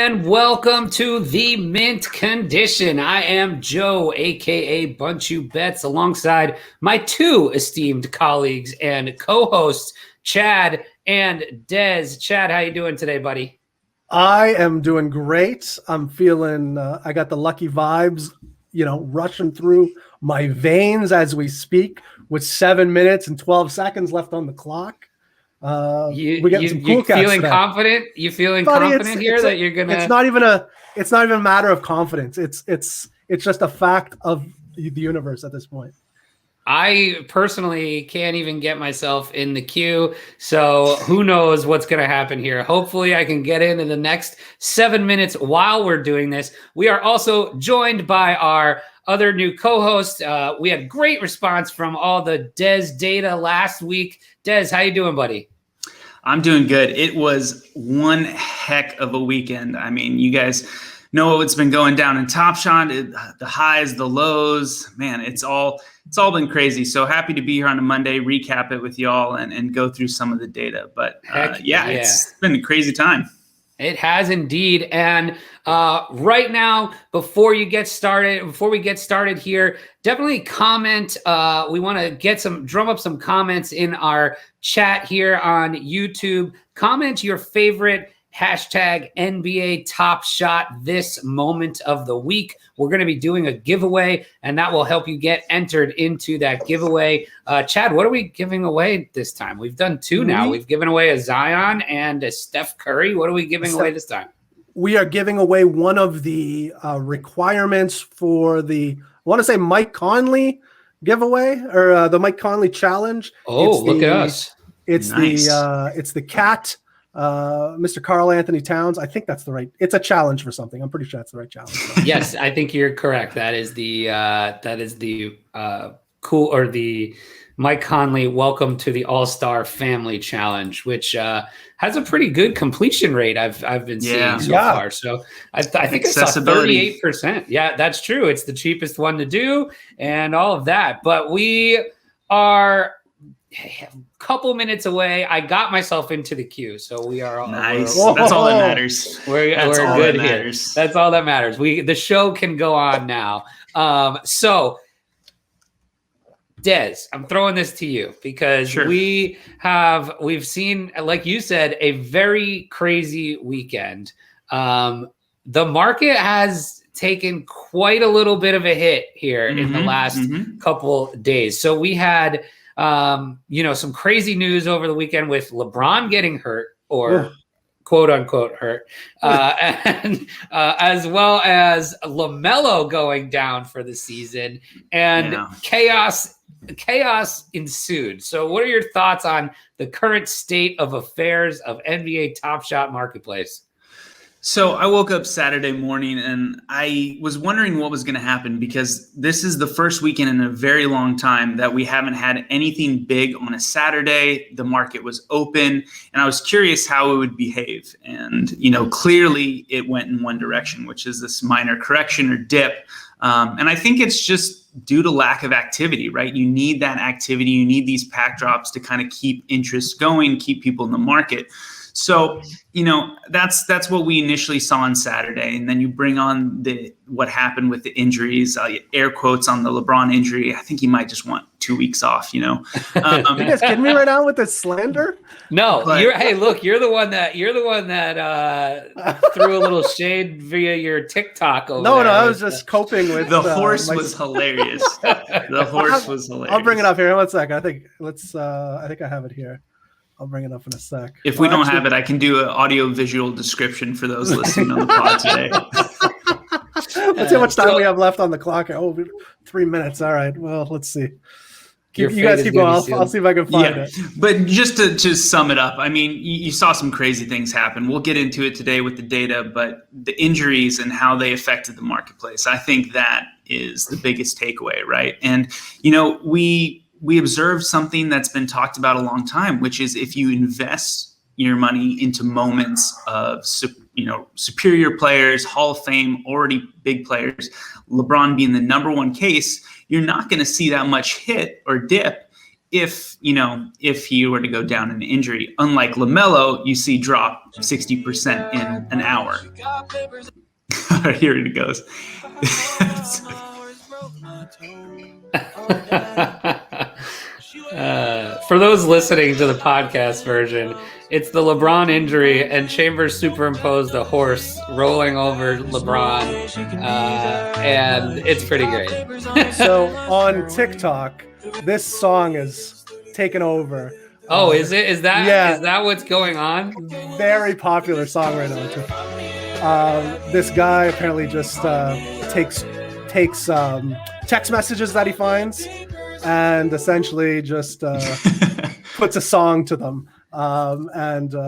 and welcome to the Mint Condition. I am Joe, aka Bunch You Bets, alongside my two esteemed colleagues and co-hosts, Chad and Dez. Chad, how you doing today, buddy? I am doing great. I'm feeling, I got the lucky vibes, rushing through my veins as we speak with 7 minutes and 12 seconds left on the clock. We got some cool cats feeling today. Confident? You feeling confident here that you're gonna? It's not even a matter of confidence. It's just a fact of the universe at this point. I personally can't even get myself in the queue, so who knows what's going to happen here. Hopefully I can get in the next 7 minutes while we're doing this. We are also joined by our other new co-host. We had great response from all the Dez data last week. Dez, how you doing, buddy? I'm doing good. It was one heck of a weekend. I mean, you guys know what's been going down in Top Shot, the highs, the lows. Man, it's all been crazy. So happy to be here on a Monday, recap it with y'all and go through some of the data. But it's been a crazy time. It has indeed. And right now, before we get started here, definitely comment. We want to drum up some comments in our chat here on YouTube. Comment your favorite hashtag NBA Top Shot this moment of the week. We're going to be doing a giveaway, and that will help you get entered into that giveaway. Chad, what are we giving away this time? We've done two now. We've given away a Zion and a Steph Curry. What are we giving away this time? We are giving away one of the requirements for I want to say Mike Conley giveaway or the Mike Conley challenge. Oh, look at us. It's nice. It's the cat. Mr. Karl Anthony Towns. I think that's it's a challenge for something. I'm pretty sure that's the right challenge. Yes, I think you're correct. That is the cool or the Mike Conley Welcome to the All-Star Family Challenge, which has a pretty good completion rate I've been seeing so far. So I think it's 38%. Yeah, that's true. It's the cheapest one to do and all of that. But we are a couple minutes away. I got myself into the queue, so we are nice. That's all that matters. We're good here. That's all that matters. The show can go on now. So Dez, I'm throwing this to you because we've seen, like you said, a very crazy weekend. The market has taken quite a little bit of a hit here in the last couple days. So we had some crazy news over the weekend with LeBron getting hurt or quote unquote hurt, and as well as LaMelo going down for the season, and chaos ensued. So what are your thoughts on the current state of affairs of NBA Top Shot marketplace? So I woke up Saturday morning and I was wondering what was going to happen because this is the first weekend in a very long time that we haven't had anything big on a Saturday. The market was open and I was curious how it would behave. And, clearly it went in one direction, which is this minor correction or dip. And I think it's just due to lack of activity, right? You need that activity. You need these pack drops to kind of keep interest going, keep people in the market. So, that's what we initially saw on Saturday. And then you bring on what happened with the injuries, air quotes on the LeBron injury. I think he might just want 2 weeks off, You guys kidding me right now with this slander? No, you're the one that threw a little shade via your TikTok over there. No, I was just coping with the horse was hilarious. The horse was hilarious. I'll bring it up here. One sec. I think I have it here. I'll bring it up in a sec. If we don't have it, I can do an audio-visual description for those listening on the pod today. Let's see how much time we have left on the clock. 3 minutes. All right. Well, let's see. You guys keep going. I'll see if I can find it. But just to sum it up, I mean, you saw some crazy things happen. We'll get into it today with the data, but the injuries and how they affected the marketplace, I think that is the biggest takeaway, right? And, we observed something that's been talked about a long time, which is if you invest your money into moments of, superior players, Hall of Fame, already big players, LeBron being the number one case, you're not going to see that much hit or dip if he were to go down in injury. Unlike LaMelo, you see drop 60% in an hour. Here it goes. For those listening to the podcast version, it's the LeBron injury, and Chambers superimposed a horse rolling over LeBron, and it's pretty great. So on TikTok, this song is taken over. Oh, is it? Is that what's going on? Very popular song right now. This guy apparently just takes text messages that he finds and essentially just puts a song to them.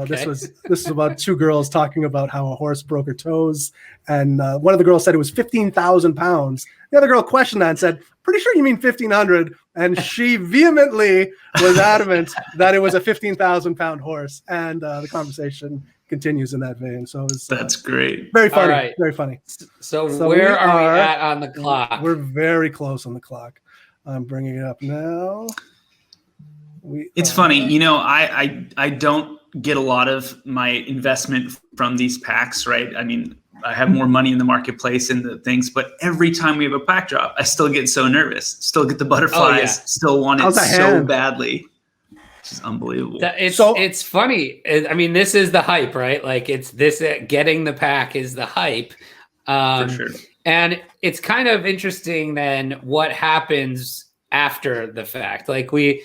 This is about two girls talking about how a horse broke her toes, and one of the girls said it was 15,000 pounds. The other girl questioned that and said, "Pretty sure you mean 1,500," and she vehemently was adamant that it was a 15,000-pound horse. And the conversation continues in that vein. So that's great. Very funny. Right. Very funny. So where are we at on the clock? We're very close on the clock. I'm bringing it up now. It's funny, I don't get a lot of my investment from these packs, right? I mean, I have more money in the marketplace and the things, but every time we have a pack drop, I still get so nervous, still get the butterflies, still want it so badly. Which is unbelievable. It's funny. I mean, this is the hype, right? Like it's this getting the pack is the hype. For sure. And it's kind of interesting then what happens after the fact. Like I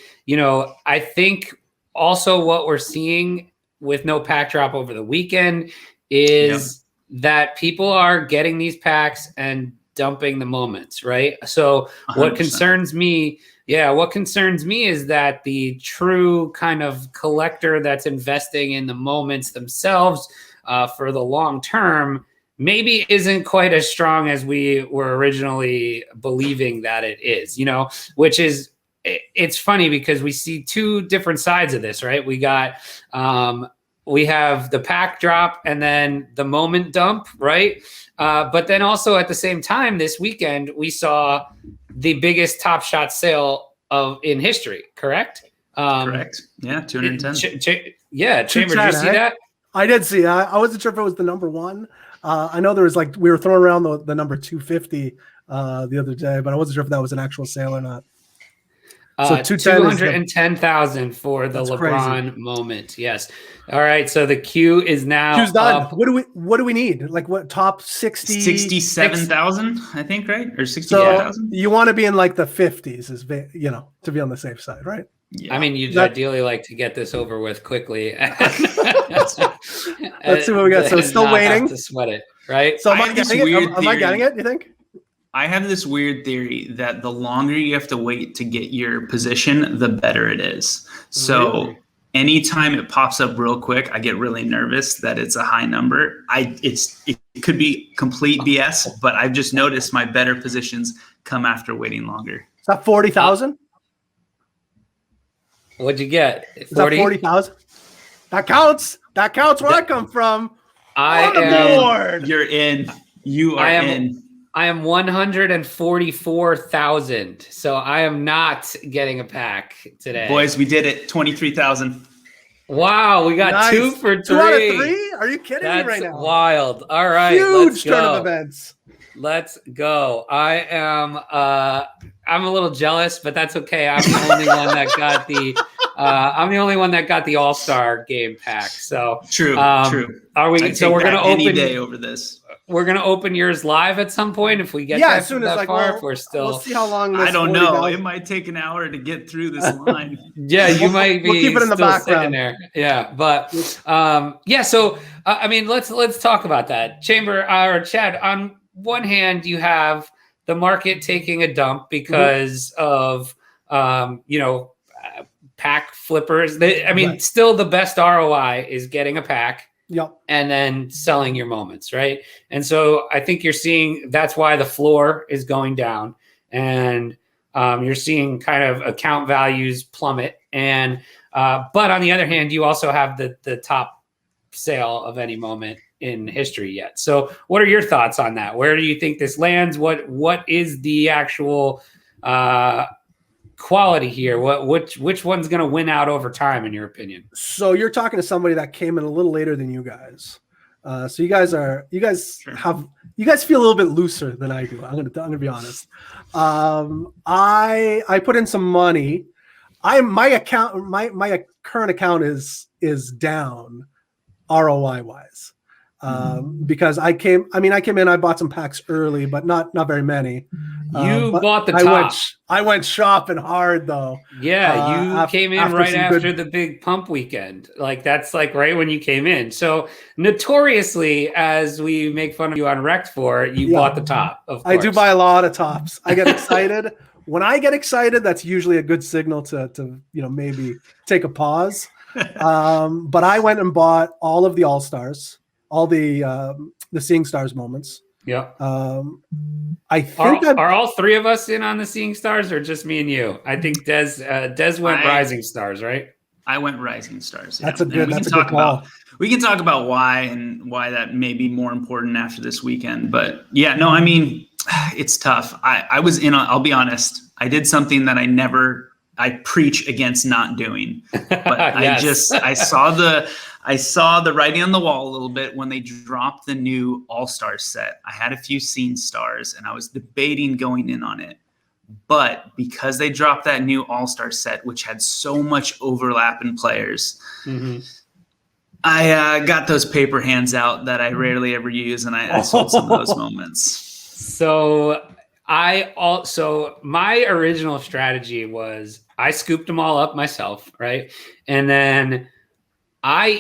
think also what we're seeing with no pack drop over the weekend is that people are getting these packs and dumping the moments, right? So 100%. What concerns me is that the true kind of collector that's investing in the moments themselves for the long term maybe isn't quite as strong as we were originally believing that it is, which is, it's funny because we see two different sides of this, right? We have the pack drop and then the moment dump, right? But then also at the same time this weekend, we saw the biggest Top Shot sale in history, correct? Correct. Yeah, 210. Chambers, did you see that? I did see. I wasn't sure if it was the number one. I know there was we were throwing around the number 250 the other day, but I wasn't sure if that was an actual sale or not. So 210,000 for the LeBron crazy. Moment. Yes. All right. So the queue is now Queue's done. What do we need? Like what top 60? 67,000, I think, right? Or 68,000. So you want to be in like the 50s to be on the safe side, right? Yeah. I mean, you'd ideally like to get this over with quickly. Let's see what we got. So still waiting to sweat it, right? So am I getting it? You think? I have this weird theory that the longer you have to wait to get your position, the better it is. So anytime it pops up real quick, I get really nervous that it's a high number. It could be complete BS, but I've just noticed my better positions come after waiting longer. Is that 40,000? What'd you get? 40,000? That counts. That counts where I come from. You're in. You are in. I am 144,000. So I am not getting a pack today. Boys, we did it. 23,000. Wow, we got 2 for 3. 2 out of 3? Are you kidding me right now? That's wild. All right, huge turn of events. Let's go. I'm a little jealous, but that's okay. I'm the only one that got the All-Star game pack. So true. Are we? So we're gonna open any day over this. We're gonna open yours live at some point if we get as soon as far. If we're still, we'll see how long. I don't know. It might take an hour to get through this line. You might be. We'll keep it in the background there. Yeah, but So I mean, let's talk about that. Chamber or Chad. On one hand, you have the market taking a dump because of pack flippers. Still the best ROI is getting a pack. Yep. And then selling your moments, right? And so I think you're seeing that's why the floor is going down, and you're seeing kind of account values plummet. And but on the other hand, you also have the top sale of any moment in history yet. So what are your thoughts on that? Where do you think this lands? What is the actual quality here. Which one's going to win out over time, in your opinion? So you're talking to somebody that came in a little later than you guys. So you guys feel a little bit looser than I do. I'm gonna be honest. I put in some money. My current account is down ROI wise. Because I came in, I bought some packs early, but not very many. You bought the top. I went shopping hard though. Yeah, you came in right after the big pump weekend. Like that's like right when you came in. So notoriously, as we make fun of you on Rect for, you bought the top. Of course. I do buy a lot of tops. I get excited. When I get excited, that's usually a good signal to maybe take a pause. But I went and bought all of the All-Stars. All the Seeing Stars moments. Yeah. I think are all three of us in on the Seeing Stars, or just me and you? I think Des went Rising Stars, right? I went Rising Stars. Yeah. That's a good call. We can talk about why that may be more important after this weekend. But yeah, no, I mean, it's tough. I was in on, I'll be honest, I did something that I preach against not doing, but yes. I saw the writing on the wall a little bit when they dropped the new All-Star set. I had a few Seeing Stars and I was debating going in on it, but because they dropped that new All-Star set, which had so much overlap in players, I got those paper hands out that I rarely ever use, and I sold some of those moments. So my original strategy was I scooped them all up myself, right? And then I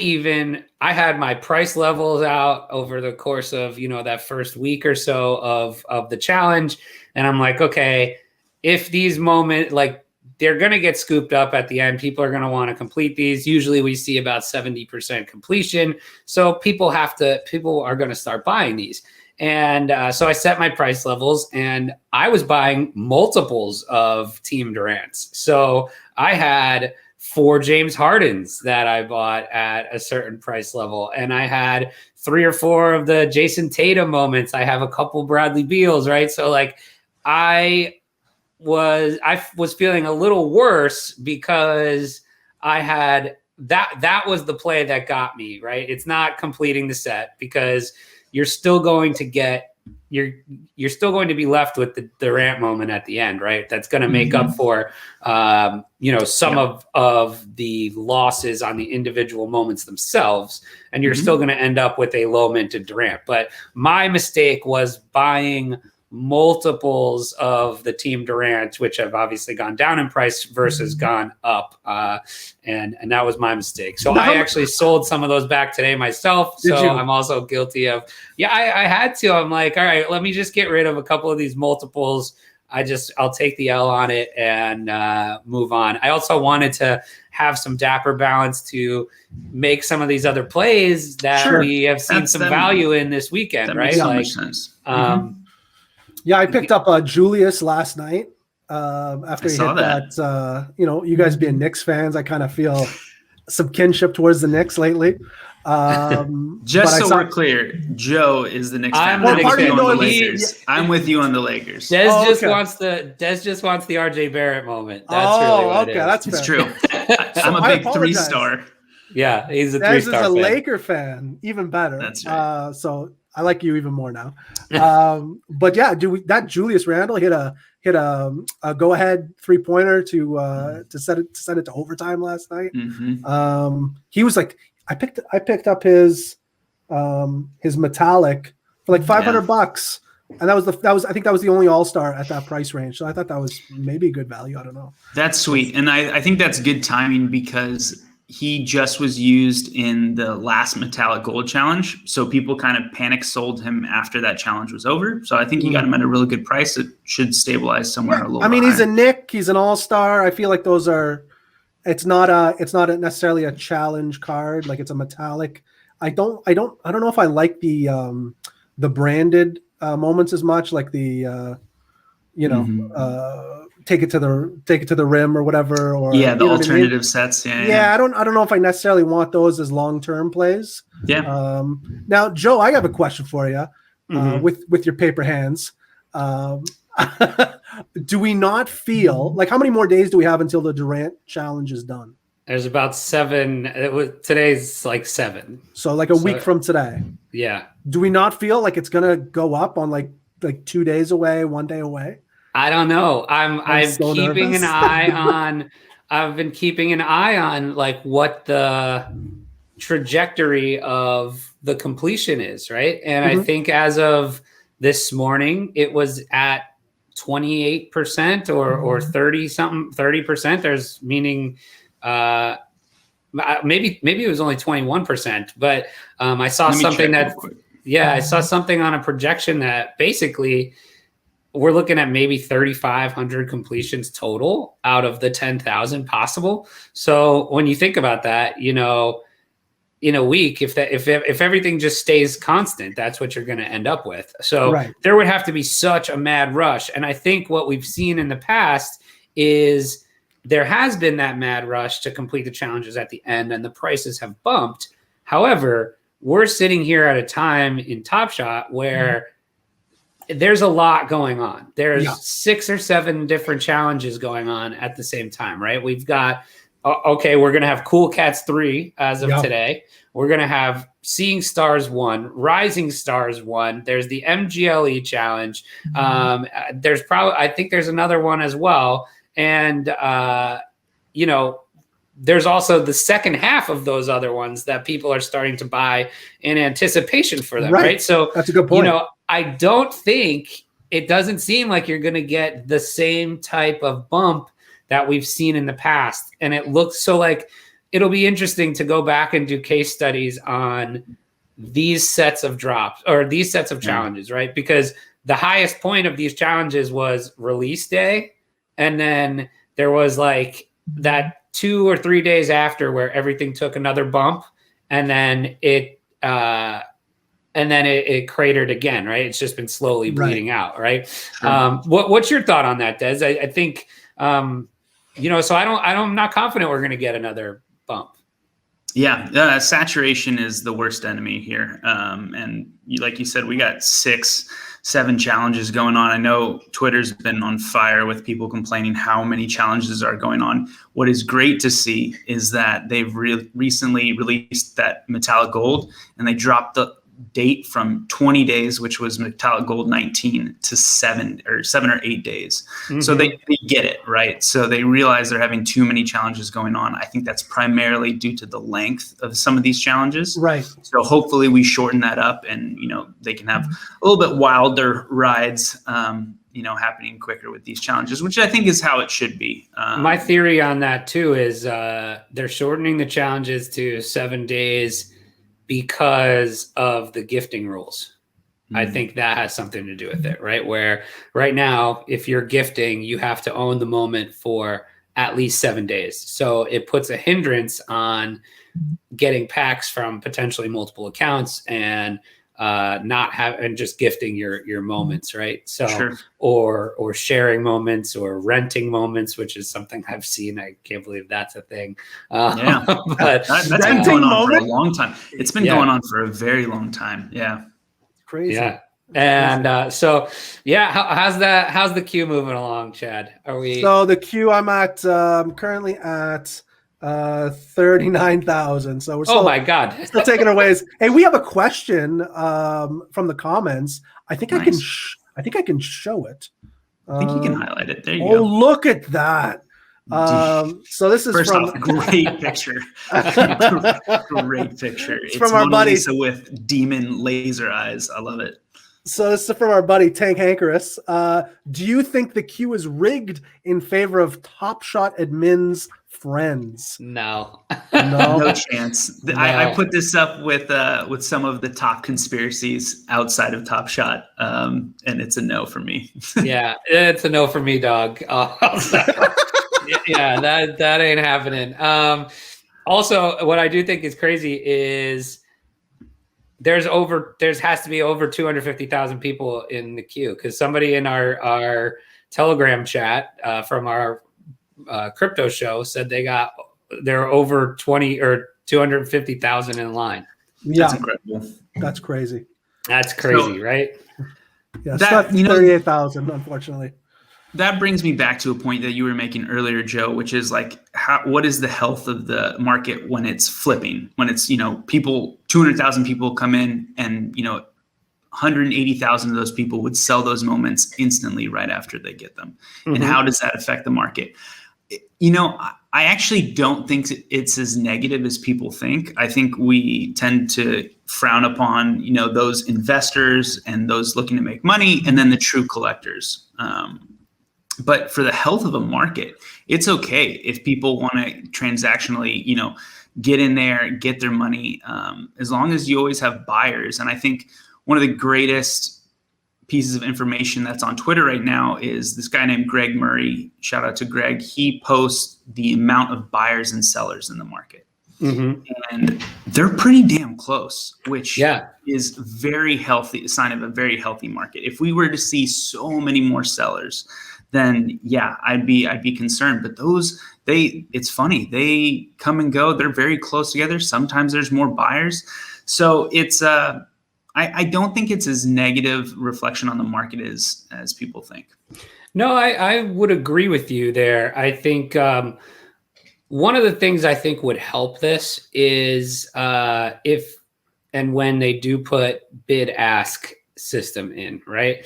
had my price levels out over the course of, that first week or so of the challenge. And I'm like, okay, if these moments, like they're going to get scooped up at the end, people are going to want to complete these. Usually we see about 70% completion. So people are going to start buying these. And so I set my price levels and I was buying multiples of Team Durant's. So I had 4 James Hardens that I bought at a certain price level. And I had 3 or 4 of the Jason Tatum moments. I have a couple Bradley Beals, right? So like I was feeling a little worse because I had that was the play that got me, right? It's not completing the set because you're still going to get you're still going to be left with the Durant moment at the end, right? That's going to make up for some of the losses on the individual moments themselves, and you're still going to end up with a low minted Durant. But my mistake was buying multiples of the Team Durant, which have obviously gone down in price versus gone up. And that was my mistake. So I actually sold some of those back today myself. So I'm also guilty of, I had to. I'm like, all right, let me just get rid of a couple of these multiples. I'll take the L on it and move on. I also wanted to have some dapper balance to make some of these other plays that we have seen some value in this weekend, right? That makes so much sense. Yeah, I picked up Julius last night after he hit that. You guys being Knicks fans, I kind of feel some kinship towards the Knicks lately. Just so we're clear, Joe is the Knicks fan. I'm with you on the Lakers. Des just wants the RJ Barrett moment. That's really what it is. That's it's true. I'm a big 3-star. Yeah, he's a 3-star. Des is a Laker fan, even better. That's right. So I like you even more now. But yeah, that Julius Randle hit a go ahead 3-pointer to set it to overtime last night. He was like, I picked up his metallic for like $500, and that was I think that was the only All-Star at that price range. So I thought that was maybe a good value. I don't know. That's sweet, and I think that's good timing because he just was used in the last Metallic Gold Challenge. So people kind of panic sold him after that challenge was over. So I think you got him at a really good price. It should stabilize somewhere a little bit. He's a Nick. He's an All-Star. I feel like those are – it's not necessarily a challenge card. Like it's a Metallic. I don't know if I like the branded moments as much, like the take it to the rim or whatever, or the alternative sets. I don't know if I necessarily want those as long-term plays. Now, Joe, I have a question for you with your paper hands. Do we not feel like how many more days do we have until the Durant challenge is done? There's about 7. Today's like 7. So like a week from today. Yeah. Do we not feel like it's gonna go up on like 2 days away, 1 day away? I don't know. I'm so keeping nervous. an eye on. I've been keeping an eye on like what the trajectory of the completion is, right? And I think as of this morning, it was at 28% or 30%. There's meaning maybe it was only 21%, but I saw something that I saw something on a projection that basically we're looking at maybe 3,500 completions total out of the 10,000 possible. So when you think about that, in a week, if everything just stays constant, that's what you're going to end up with. So there would have to be such a mad rush. And I think what we've seen in the past is there has been that mad rush to complete the challenges at the end and the prices have bumped. However, we're sitting here at a time in Top Shot where there's a lot going on. There's 6 or 7 different challenges going on at the same time, right? We've got, we're going to have Cool Cats 3 as of today. We're going to have Seeing Stars 1, Rising Stars 1. There's the MGLE challenge. I think there's another one as well. And, there's also the second half of those other ones that people are starting to buy in anticipation for them, right? So that's a good point. I don't think it doesn't seem like you're going to get the same type of bump that we've seen in the past. And it looks so like it'll be interesting to go back and do case studies on these sets of drops or these sets of challenges, right? Because the highest point of these challenges was release day. And then there was like that 2 or 3 days after where everything took another bump and then it cratered again, right? It's just been slowly bleeding out, right? What's your thought on that, Des? I think, so I'm not confident we're going to get another bump. Yeah, saturation is the worst enemy here. And like you said, we got 6, 7 challenges going on. I know Twitter's been on fire with people complaining how many challenges are going on. What is great to see is that they've recently released that Metallic Gold, and they dropped the date from 20 days, which was Metallic Gold 19, to 7 or 8 days. So they get it, right? So they realize they're having too many challenges going on. I think that's primarily due to the length of some of these challenges. Right. So hopefully we shorten that up and, they can have a little bit wilder rides, happening quicker with these challenges, which I think is how it should be. My theory on that too is they're shortening the challenges to 7 days because of the gifting rules. I think that has something to do with it, right? Where right now, if you're gifting, you have to own the moment for at least 7 days. So it puts a hindrance on getting packs from potentially multiple accounts and and just gifting your moments, right? So or sharing moments or renting moments, which is something I've seen. I can't believe that's a thing. But that's been going on for a long time. It's been going on for a very long time. Yeah, crazy. Yeah, and how's the queue moving along, Chad? Are we? So the queue, I'm at currently at 39,000. So we're still, oh my God, still taking our ways. Hey, we have a question from the comments. I think I can show it. I think you can highlight it. There you go. Oh, look at that. So this is great picture. Great picture. It's from our buddy with demon laser eyes. I love it. So this is from our buddy Tank Hankerus. Do you think the queue is rigged in favor of Top Shot admins' friends? No, no chance. No. I put this up with some of the top conspiracies outside of Top Shot, and it's a no for me. Yeah, it's a no for me, dog. Yeah, that ain't happening. Also, what I do think is crazy is there has to be over 250,000 people in the queue, because somebody in our Telegram chat from our crypto show said there are over 20 or 250,000 in line. Yeah, that's incredible. That's crazy. That's crazy, right? Yeah, it's not 38,000, unfortunately. That brings me back to a point that you were making earlier, Joe, which is like, what is the health of the market when it's flipping? When it's, 200,000 people come in and, 180,000 of those people would sell those moments instantly right after they get them. Mm-hmm. And how does that affect the market? I actually don't think it's as negative as people think. I think we tend to frown upon, those investors and those looking to make money, and then the true collectors. But for the health of a market, it's okay if people want to transactionally, get in there, get their money, as long as you always have buyers. And I think one of the greatest pieces of information that's on Twitter right now is this guy named Greg Murray. Shout out to Greg. He posts the amount of buyers and sellers in the market. Mm-hmm. And they're pretty damn close, which is very healthy, a sign of a very healthy market. If we were to see so many more sellers, then I'd be concerned. But it's funny. They come and go. They're very close together. Sometimes there's more buyers. So it's I don't think it's as negative reflection on the market as people think. No, I would agree with you there. I think one of the things I think would help this is if and when they do put bid-ask system in, right?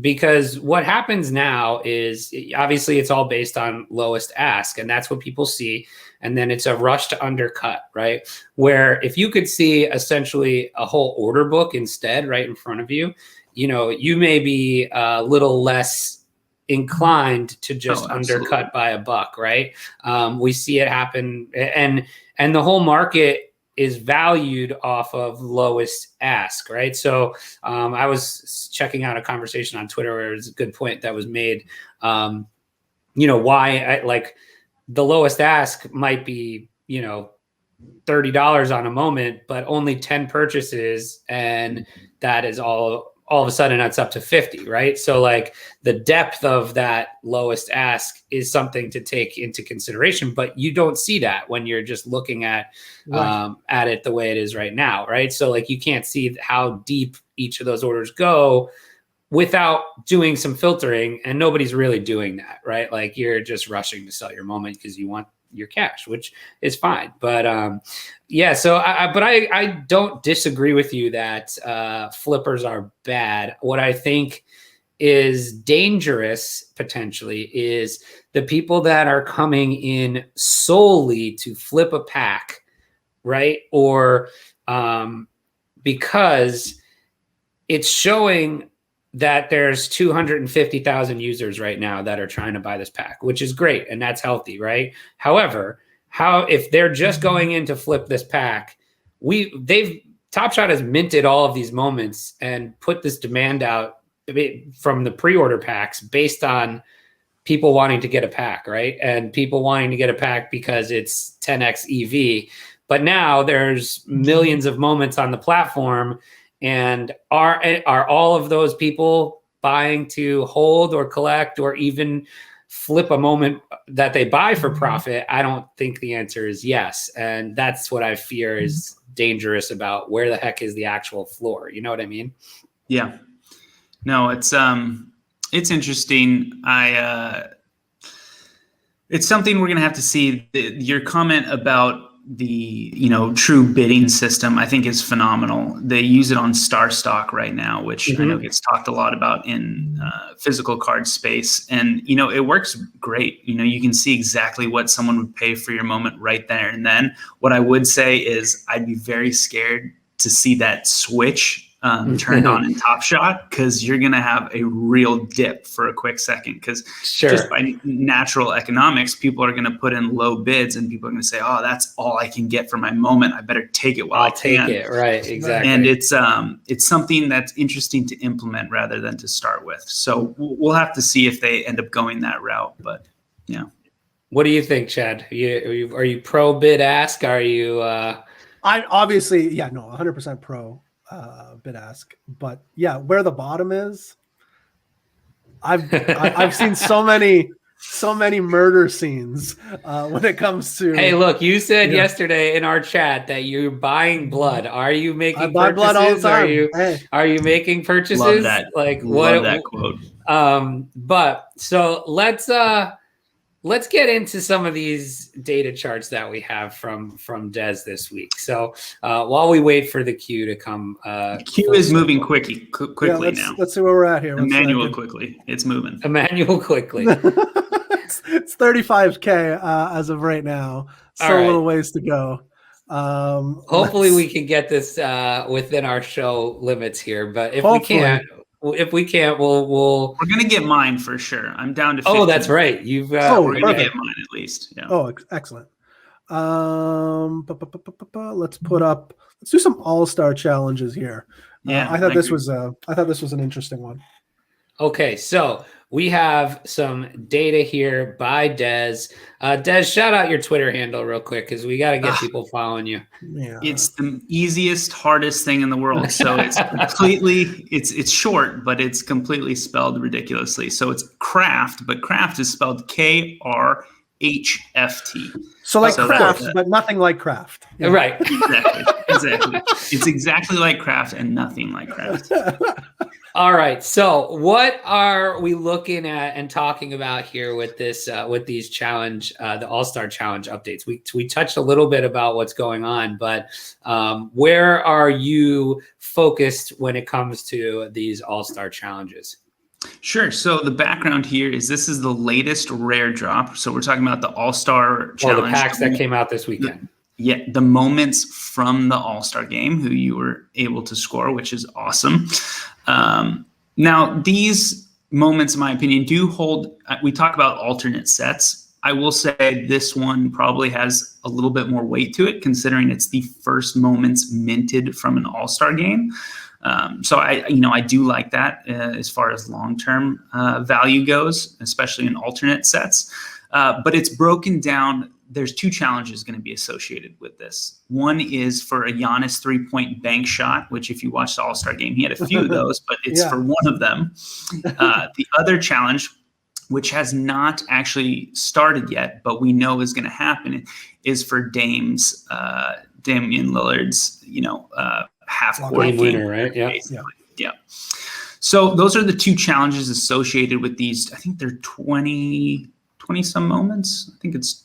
Because what happens now is obviously it's all based on lowest ask, and that's what people see. And then it's a rush to undercut, right? Where if you could see essentially a whole order book instead right in front of you, you may be a little less inclined to just undercut by a buck, right? We see it happen, and the whole market is valued off of lowest ask, right? So I was checking out a conversation on Twitter where it was a good point that was made. Why the lowest ask might be, $30 on a moment, but only 10 purchases, and that is all of a sudden that's up to 50, right? So the depth of that lowest ask is something to take into consideration, but you don't see that when you're just looking at it the way it is right now, right? So you can't see how deep each of those orders go without doing some filtering, and nobody's really doing that, right? You're just rushing to sell your moment because you want your cash, which is fine. But so I don't disagree with you that flippers are bad. What I think is dangerous potentially is the people that are coming in solely to flip a pack, right? Or because it's showing that there's 250,000 users right now that are trying to buy this pack, which is great. And that's healthy, right? However, if they're just going in to flip this pack, Top Shot has minted all of these moments and put this demand out from the pre-order packs based on people wanting to get a pack, right? And people wanting to get a pack because it's 10x EV. But now there's millions of moments on the platform. And are all of those people buying to hold or collect or even flip a moment that they buy for profit? I don't think the answer is yes. And that's what I fear is dangerous about where the heck is the actual floor. You know what I mean? Yeah. No, it's interesting. It's something we're going to have to see. Your comment about the true bidding system, I think, is phenomenal. They use it on Star Stock right now, which I know gets talked a lot about in physical card space, and it works great. You can see exactly what someone would pay for your moment right there and then. What I would say is I'd be very scared to see that switch turned on in Top Shot, because you're going to have a real dip for a quick second, because just by natural economics, people are going to put in low bids and people are going to say, oh, that's all I can get for my moment. I better take it while I can. I'll take it. Right. Exactly. And it's something that's interesting to implement rather than to start with. So we'll have to see if they end up going that route. But yeah. What do you think, Chad? Are you pro bid ask? Are you? I obviously, 100% pro bid ask, but where the bottom is, I've seen so many so many murder scenes when it comes to. Hey, look, you said yesterday in our chat that you're buying blood. Are you making I buy purchases? blood all the time. Are you making purchases? Love that. Like Love that quote. But so let's get into some of these data charts that we have from Des this week. So while we wait for the queue to come, queue is moving quickly now. Let's see where we're at here. Emmanuel quickly, it's moving. Emmanuel quickly. It's 35K as of right now. So a little ways to go. Hopefully we can get this within our show limits here, but if we can't, we're gonna get mine for sure. I'm down to 15. Oh, that's right. You've we're gonna get mine at least. Yeah. Oh, excellent. Let's do some all-star challenges here. Yeah, I thought this was an interesting one. Okay, so we have some data here by Des. Des, shout out your Twitter handle real quick because we got to get people following you. Yeah. It's the easiest, hardest thing in the world. So it's completely, it's short, but it's completely spelled ridiculously. So it's Craft, but Craft is spelled KRHFT. So like Craft, but nothing like Craft. Yeah. Right. Exactly. It's exactly like Craft and nothing like Craft. All right. So what are we looking at and talking about here with this, with these challenge, the All-Star Challenge updates? We touched a little bit about what's going on, but where are you focused when it comes to these All-Star Challenges? Sure. So the background here is this is the latest rare drop. So we're talking about the All-Star Challenge. The packs that came out this weekend. The moments from the All-Star game who you were able to score, which is awesome. Now, these moments, in my opinion, do hold. We talk about alternate sets. I will say this one probably has a little bit more weight to it, considering it's the first moments minted from an All-Star game. So I do like that as far as long-term value goes, especially in alternate sets. But it's broken down. There's two challenges going to be associated with this. One is for a Giannis 3-point bank shot, which if you watched the All-Star game, he had a few of those, but it's for one of them. The other challenge, which has not actually started yet, but we know is going to happen, is for Damian Lillard's, half-court winner, right? Yeah. So those are the two challenges associated with these. I think they're 20 some moments. I think it's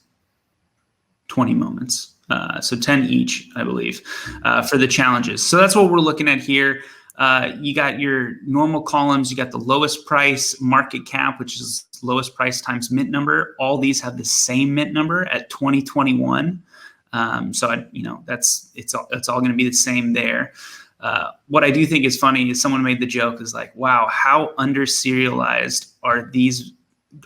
20 moments. So 10 each, I believe, for the challenges. So that's what we're looking at here. You got your normal columns. You got the lowest price, market cap, which is lowest price times mint number. All these have the same mint number at 2021. So it's all going to be the same there. What I do think is funny is someone made the joke is like, wow, how under serialized are these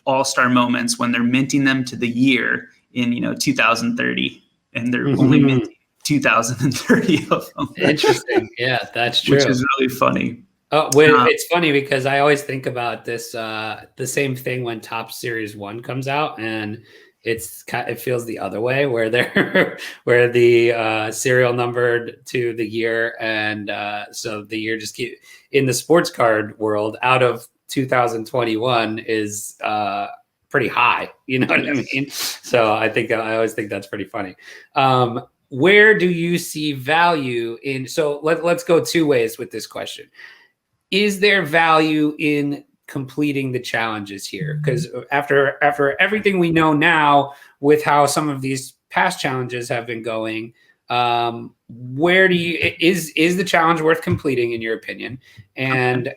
all-star moments when they're minting them to the year in 2030, and they're only minting 2030 of them. Interesting. Yeah, that's true. Which is really funny. It's funny because I always think about this, the same thing when Top Series 1 comes out, and it feels the other way where where the serial numbered to the year, and so the year just keep in the sports card world out of 2021 is pretty high, you know what I mean? So I always think that's pretty funny. Where do you see value in? So let's go two ways with this question. Is there value in completing the challenges here? Because after everything we know now with how some of these past challenges have been going, where do you is the challenge worth completing in your opinion? And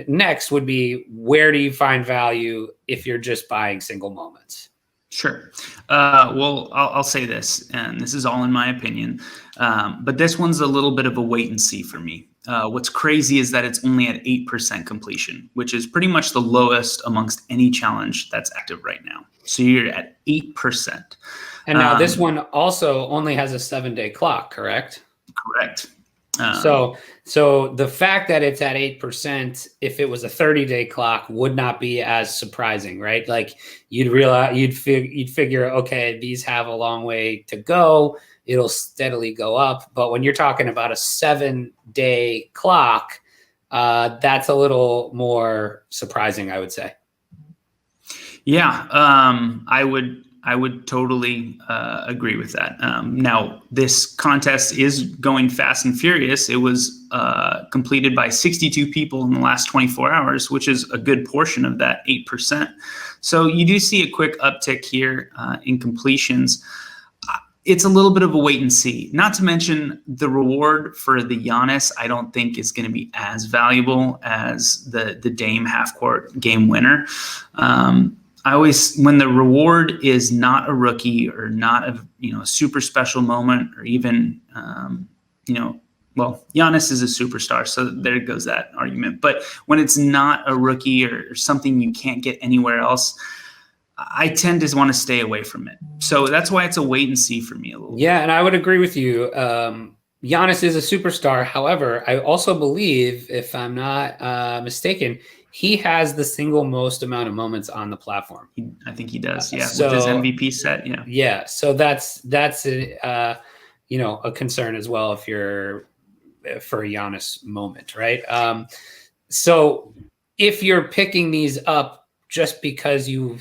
next would be, where do you find value if you're just buying single moments? Sure. Well, I'll say this, and this is all in my opinion, but this one's a little bit of a wait and see for me. What's crazy is that it's only at 8% completion, which is pretty much the lowest amongst any challenge that's active right now. So you're at 8%. And now this one also only has a 7-day clock, correct? Correct. So the fact that it's at 8%, if it was a 30-day clock, would not be as surprising, right? Like you'd figure, okay, these have a long way to go. It'll steadily go up. But when you're talking about a 7-day clock, that's a little more surprising, I would say. Yeah, I would totally agree with that. Now, this contest is going fast and furious. It was completed by 62 people in the last 24 hours, which is a good portion of that 8%. So you do see a quick uptick here in completions. It's a little bit of a wait and see. Not to mention the reward for the Giannis, I don't think is going to be as valuable as the Dame half court game winner. When the reward is not a rookie or not a super special moment, or even Giannis is a superstar, so there goes that argument. But when it's not a rookie or something you can't get anywhere else, I tend to want to stay away from it. So that's why it's a wait and see for me a little bit. And I would agree with you. Giannis is a superstar. However, I also believe, if I'm not mistaken, he has the single most amount of moments on the platform. I think he does. Yeah. With his MVP set. Yeah. Yeah. So that's a concern as well if you're for a Giannis moment, right? So if you're picking these up just because you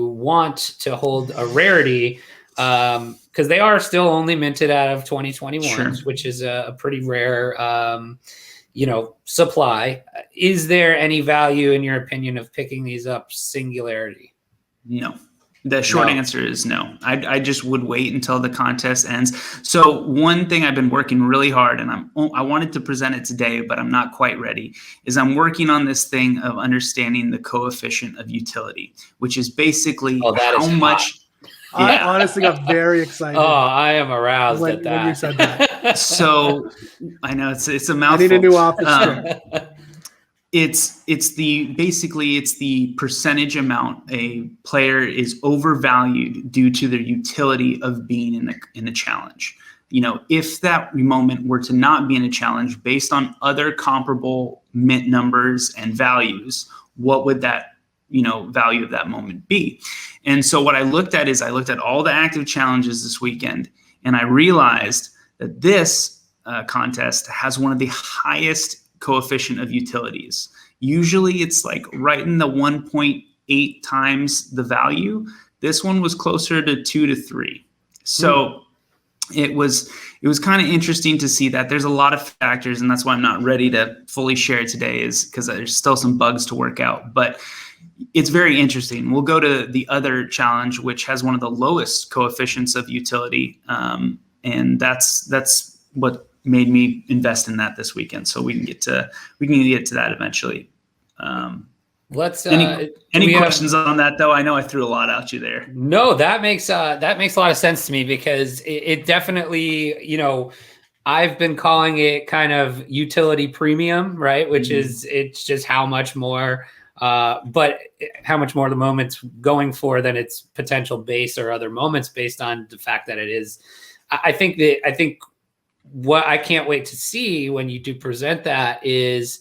want to hold a rarity, because they are still only minted out of 2021s, sure, which is a pretty rare supply. Is there any value, in your opinion, of picking these up singularity? No. The short answer is no. I just would wait until the contest ends. So one thing I've been working really hard, and I wanted to present it today, but I'm not quite ready, is I'm working on this thing of understanding the coefficient of utility, which is basically how much. I honestly got very excited. Oh, I am aroused at that. When you said that. So I know it's a mouthful. I need a new office. It's the percentage amount a player is overvalued due to their utility of being in a challenge. If that moment were to not be in a challenge based on other comparable mint numbers and values, what would that value of that moment be? And so what I looked at all the active challenges this weekend, and I realized that this contest has one of the highest coefficient of utilities. Usually it's like right in the 1.8 times the value. This one was closer to 2 to 3. So it was kind of interesting to see that. There's a lot of factors, and that's why I'm not ready to fully share it today, is because there's still some bugs to work out. But it's very interesting. We'll go to the other challenge, which has one of the lowest coefficients of utility, and that's what made me invest in that this weekend. So we can get to that eventually. Let's any questions on that though? I know I threw a lot at you there. No, that makes a lot of sense to me, because it definitely, I've been calling it kind of utility premium, right? Which is, it's just how much more, but how much more the moment's going for than its potential base or other moments, based on the fact that it is. I think what I can't wait to see when you do present that is,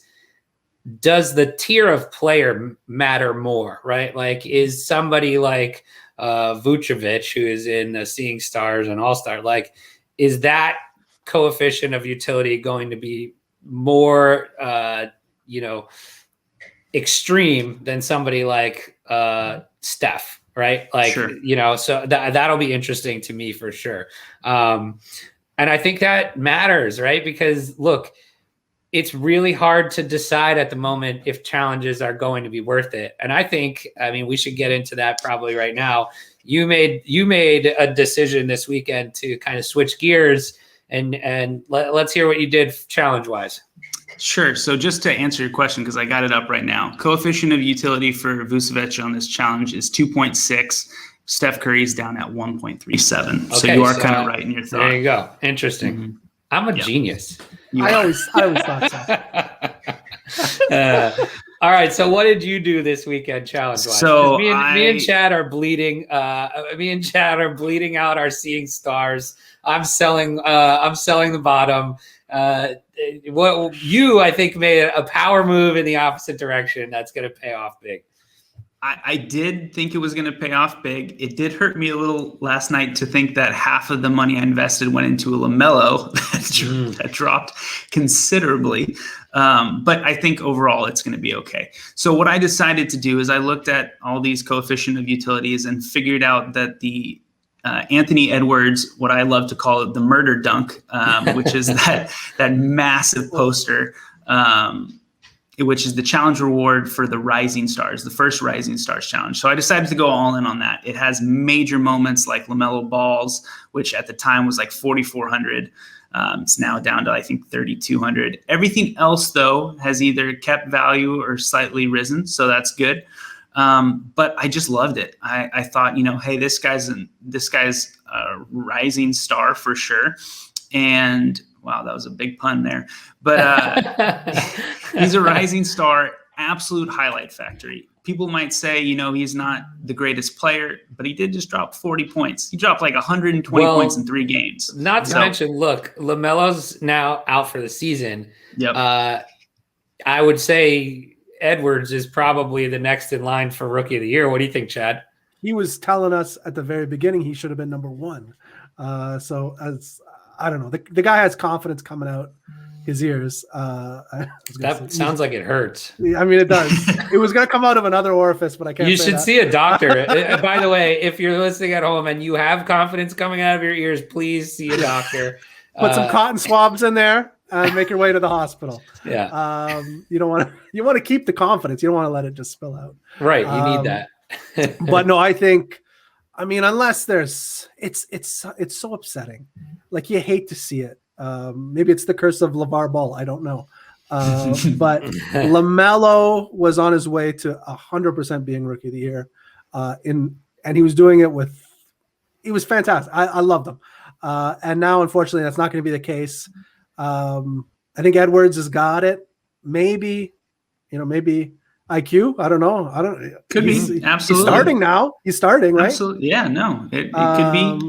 does the tier of player matter more, right? Like, is somebody like Vucevic, who is in the Seeing Stars and All-Star, like, is that coefficient of utility going to be more, extreme than somebody like Steph, right? Like, sure, so that'll be interesting to me for sure. And I think that matters, right? Because look, it's really hard to decide at the moment if challenges are going to be worth it. And I think, we should get into that probably right now. You made a decision this weekend to kind of switch gears, and let's hear what you did challenge wise. Sure. So just to answer your question, because I got it up right now, coefficient of utility for Vucevic on this challenge is 2.6. Steph Curry's down at 1.37. Okay, so you are kind of right in your thought. There you go. Interesting. Mm-hmm. I'm a genius. I always thought so. All right. So what did you do this weekend challenge-wise? So me and Chad are bleeding. Me and Chad are bleeding out our Seeing Stars. I'm selling the bottom. I think made a power move in the opposite direction that's going to pay off big. I did think it was going to pay off big. It did hurt me a little last night to think that half of the money I invested went into a LaMelo that dropped considerably. But I think overall it's going to be okay. So what I decided to do is I looked at all these coefficient of utilities and figured out that the Anthony Edwards, what I love to call it, the murder dunk, which is that massive poster, which is the challenge reward for the Rising Stars, the first Rising Stars challenge. So I decided to go all in on that. It has major moments like LaMelo balls, which at the time was like 4,400. It's now down to, I think, 3,200. Everything else, though, has either kept value or slightly risen. So that's good. But I just loved it. I thought, hey, this guy's a rising star for sure. And wow, that was a big pun there. But he's a rising star, absolute highlight factory. People might say, he's not the greatest player, but he did just drop 40 points. He dropped like 120 points in 3 games. Not to mention, look, LaMelo's now out for the season. Yep. I would say Edwards is probably the next in line for Rookie of the Year. What do you think, Chad? He was telling us at the very beginning he should have been number 1. I don't know. The guy has confidence coming out his ears. That sounds like it hurts. I mean, it does. It was going to come out of another orifice, but I can't. You should see a doctor. By the way, if you're listening at home and you have confidence coming out of your ears, please see a doctor. Put some cotton swabs in there and make your way to the hospital. Yeah. You want to keep the confidence. You don't want to let it just spill out. Right. You need that. But no, I think. I mean, unless it's so upsetting. Like, you hate to see it. Maybe it's the curse of LeVar Ball. I don't know. But LaMelo was on his way to 100% being Rookie of the Year. And he was doing it he was fantastic. I loved him. And now, unfortunately, that's not going to be the case. I think Edwards has got it. Maybe IQ. I don't know. Could be. Absolutely. He's starting now. He's starting, right? Absolutely. Yeah, no. It could be.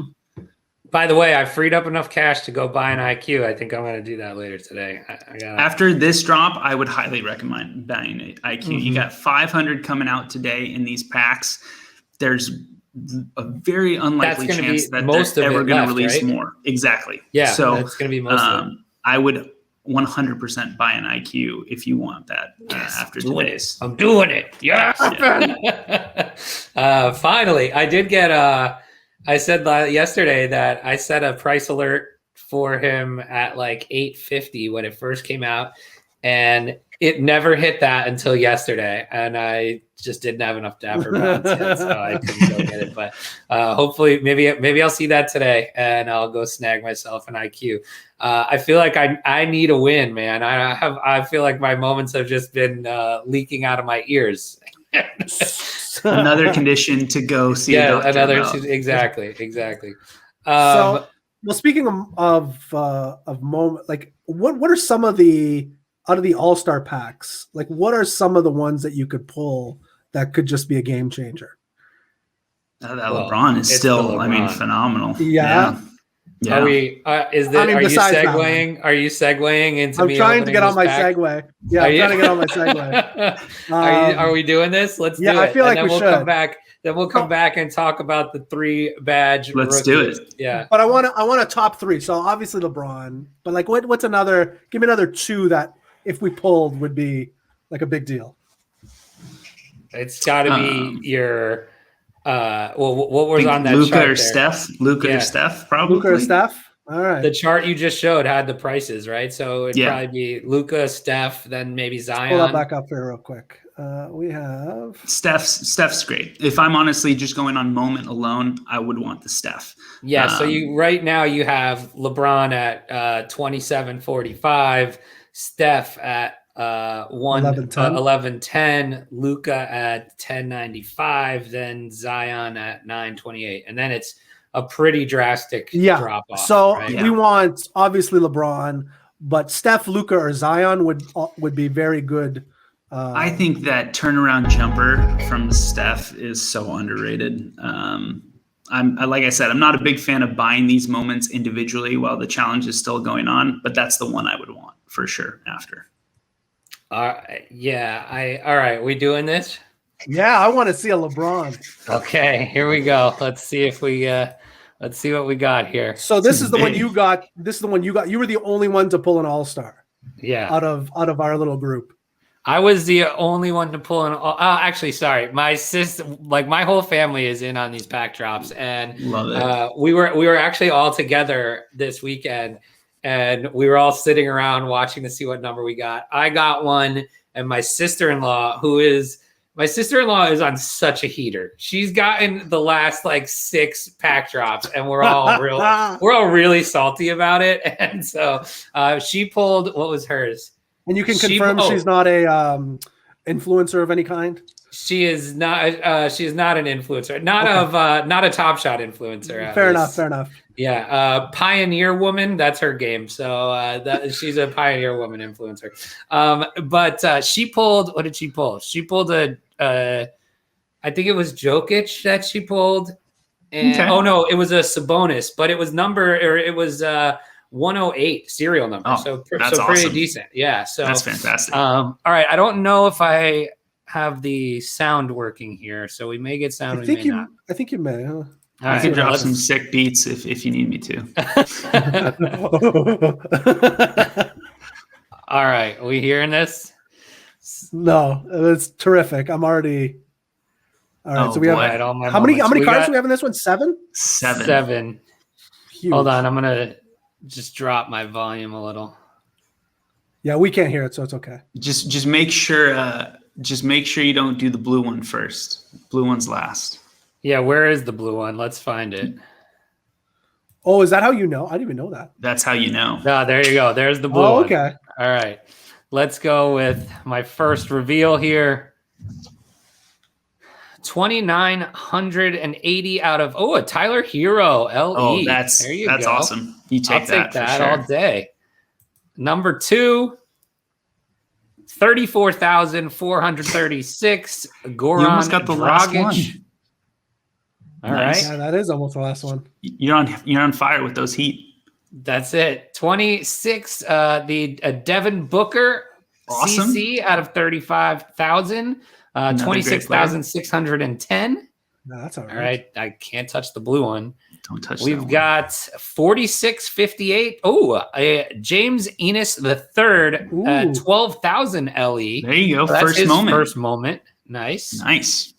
By the way, I freed up enough cash to go buy an IQ. I think I'm going to do that later today. After this drop, I would highly recommend buying an IQ. Mm-hmm. You got 500 coming out today in these packs. There's a very unlikely chance that they're ever going to release more. Exactly. Yeah, so that's going to be most of it. I would 100% buy an IQ if you want that after today's. I'm doing it. Yes. Yeah. Finally, I did get I said yesterday that I set a price alert for him at like $850 when it first came out, and it never hit that until yesterday, and I just didn't have enough dapper bounce yet, so I couldn't go get it. But hopefully, maybe I'll see that today, and I'll go snag myself an IQ. I feel like I need a win, man. I feel like my moments have just been leaking out of my ears. Another condition to go see a doctor. Exactly. Well, speaking of moment, like what are some of the out of the All-Star packs? Like, what are some of the ones that you could pull that could just be a game changer? LeBron is still, phenomenal. Yeah. Are we? Are you segueing? Are you segueing into? I'm trying to get on my segue. Yeah, I'm trying to get on my segue. Are we doing this? Let's do it. I feel like we should. Then we'll come back and talk about the 3 badge. Let's rookies. do it. Yeah. But I want a top 3. So obviously LeBron. But like, what's another? Give me another 2 that if we pulled would be like a big deal. It's got to be your. What was on that Luka chart? Or Steph? Luka or Steph, probably. Luka or Steph? All right. The chart you just showed had the prices, right? So it'd probably be Luka, Steph, then maybe Zion. Pull that back up here real quick. We have Steph's great. If I'm honestly just going on moment alone, I would want the Steph. Yeah. So right now you have LeBron at 27.45, Steph at 11.10, Luka at 10.95, then Zion at 9.28, and then it's a pretty drastic drop off. So right? we want obviously LeBron, but Steph, Luka, or Zion would be very good. I think that turnaround jumper from Steph is so underrated. Like I said, I'm not a big fan of buying these moments individually while the challenge is still going on, but that's the one I would want for sure after. All right. We doing this? Yeah, I want to see a LeBron. Okay, here we go. Let's see what we got here. So this is the one you got. This is the one you got. You were the only one to pull an all-star. Yeah. Out of our little group. I was the only one to pull an. Actually, sorry, my sister, like my whole family, is in on these pack drops, and love it. We were actually all together this weekend, and we were all sitting around watching to see what number we got. I got one, and my sister-in-law is on such a heater. She's gotten the last like 6 pack drops, and we're all really salty about it. And so she pulled, what was hers? And you can confirm she's not a influencer of any kind. She is not. She is not an influencer. Not a Top Shot influencer. Fair enough. Yeah, Pioneer Woman. That's her game. So she's a Pioneer Woman influencer. But she pulled. What did she pull? She pulled I think it was Jokic that she pulled. And, okay. Oh no, it was a Sabonis, but it was 108 serial number. Oh, so that's pretty awesome. decent. Yeah. So that's fantastic. All right. I don't know if I have the sound working here, so we may get sound. I think you may. Huh? I can drop some sick beats if you need me to. All right. Are we hearing this? No, it's terrific. I'm already. All right. So we have how many cards do we have in this one? 7? 7. Huge. Hold on. I'm gonna just drop my volume a little. Yeah, we can't hear it, so it's okay. Just make sure you don't do the blue one first. Blue one's last. Yeah, where is the blue one? Let's find it. Oh, is that how you know? I didn't even know that. That's how you know. No, there you go. There's the blue one. Okay. All right. Let's go with my first reveal here. 2,980 out of a Tyler Hero LE. Oh, that's awesome. You take that for sure. All day. Number 2, 34,436. Goran You almost got the last one. All right. Yeah, that is almost the last one. You're on fire with those Heat. That's it. 26. The Devin Booker awesome. CC out of 35,000. 26,610. No, that's all right. All right. I can't touch the blue one. Don't touch We've that one. got 4658. James Enos the third, 12,000 LE. There you go. So first moment. Nice.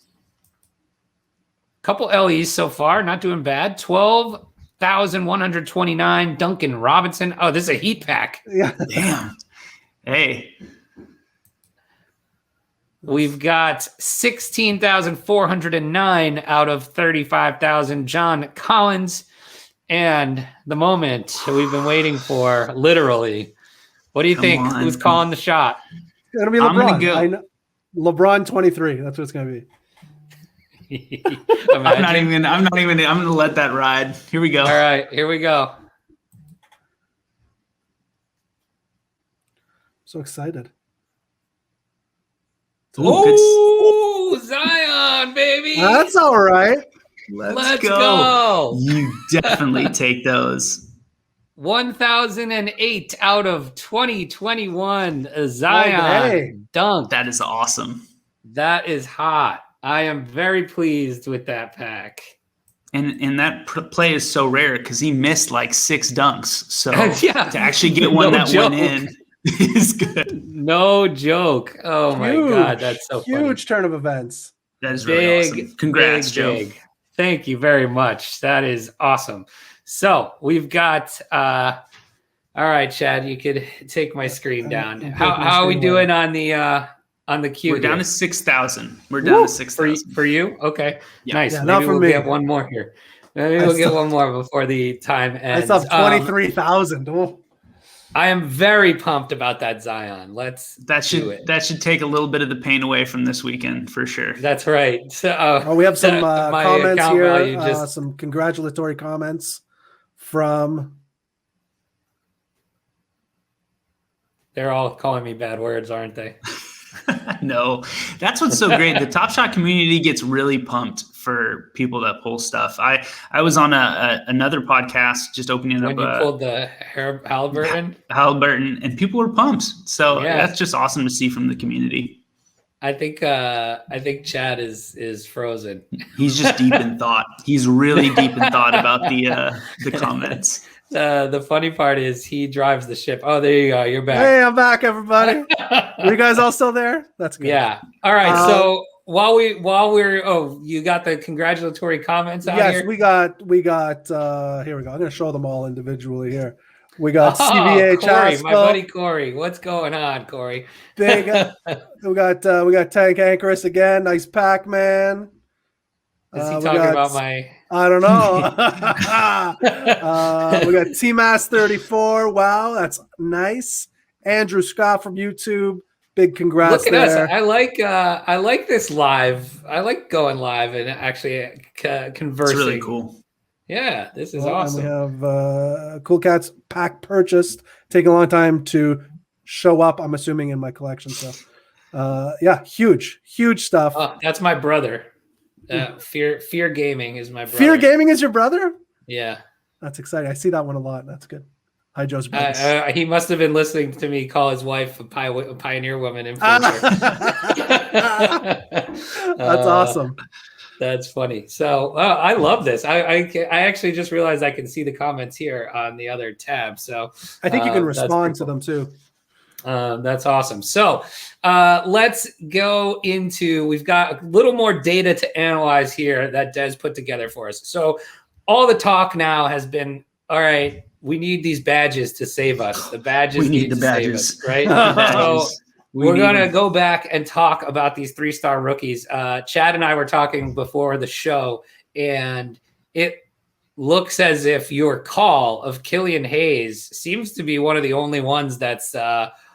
Couple LEs so far. Not doing bad. 12,129. Duncan Robinson. Oh, this is a Heat pack. Yeah. Damn. Hey. We've got 16,409 out of 35,000. John Collins. And the moment we've been waiting for, literally. What do you think? Who's calling the shot? It's going to be LeBron. LeBron 23. That's what it's going to be. I'm not even I'm going to let that ride. Here we go. All right. Here we go. So excited. Oh, Zion, baby. That's all right. Let's go. You definitely take those. 1,008 out of 2021. Zion dunk. That is awesome. That is hot. I am very pleased with that pack. And that play is so rare because he missed like 6 dunks. So yeah. To actually get one went in is good. No joke. Oh my God, that's so huge turn of events. That is really awesome. Congrats, Joe. Thank you very much. That is awesome. So we've got all right, Chad, you could take my screen down. How are we doing on the queue? We're down to 6,000. We're down to 6,000. For you? Okay. Yeah. Nice. Yeah, Maybe we'll get one more here. Maybe we'll get one more before the time ends. I saw 23,000. I am very pumped about that Zion. That should take a little bit of the pain away from this weekend for sure. That's right. So we have some comments here. Some congratulatory comments from. They're all calling me bad words, aren't they? No, that's what's so great. The Top Shot community gets really pumped for people that pull stuff. I was on another podcast just opening when up. You pulled the Halliburton, and people were pumped. So that's just awesome to see from the community. I think Chad is frozen. He's just deep in thought. He's really deep in thought about the comments. The funny part is he drives the ship. Oh, there you go. You're back. Hey, I'm back, everybody. Are you guys all still there? That's good. Yeah. All right. So while we're you got the congratulatory comments out here? Yes, we got here we go. I'm gonna show them all individually here. We got CBA Corey, my buddy Corey. What's going on, Corey? Big. we got Tank Anchorus again. Nice Pac-Man. Is he talking about my? I don't know. We got T-Mass 34. Wow, that's nice. Andrew Scott from YouTube. Big congrats. Look at us. I like this live. I like going live and actually conversing. It's really cool. Yeah, this is awesome. And we have Cool Cats pack purchased. Taking a long time to show up, I'm assuming, in my collection. So, yeah, huge stuff. That's my brother. Fear Gaming is my brother. Fear Gaming is your brother? Yeah. That's exciting. I see that one a lot. That's good. Hi, Joe's brothers. He must have been listening to me call his wife a pioneer woman influencer. That's awesome. That's funny. So I love this. I actually just realized I can see the comments here on the other tab. So I think you can respond to them too. That's awesome. So let's go into, we've got a little more data to analyze here that Des put together for us. So all the talk now has been, all right, we need these badges to save us. The badges need to save us, right? So we're going to go back and talk about these 3-star rookies. Chad and I were talking before the show, and it looks as if your call of Killian Hayes seems to be one of the only ones that's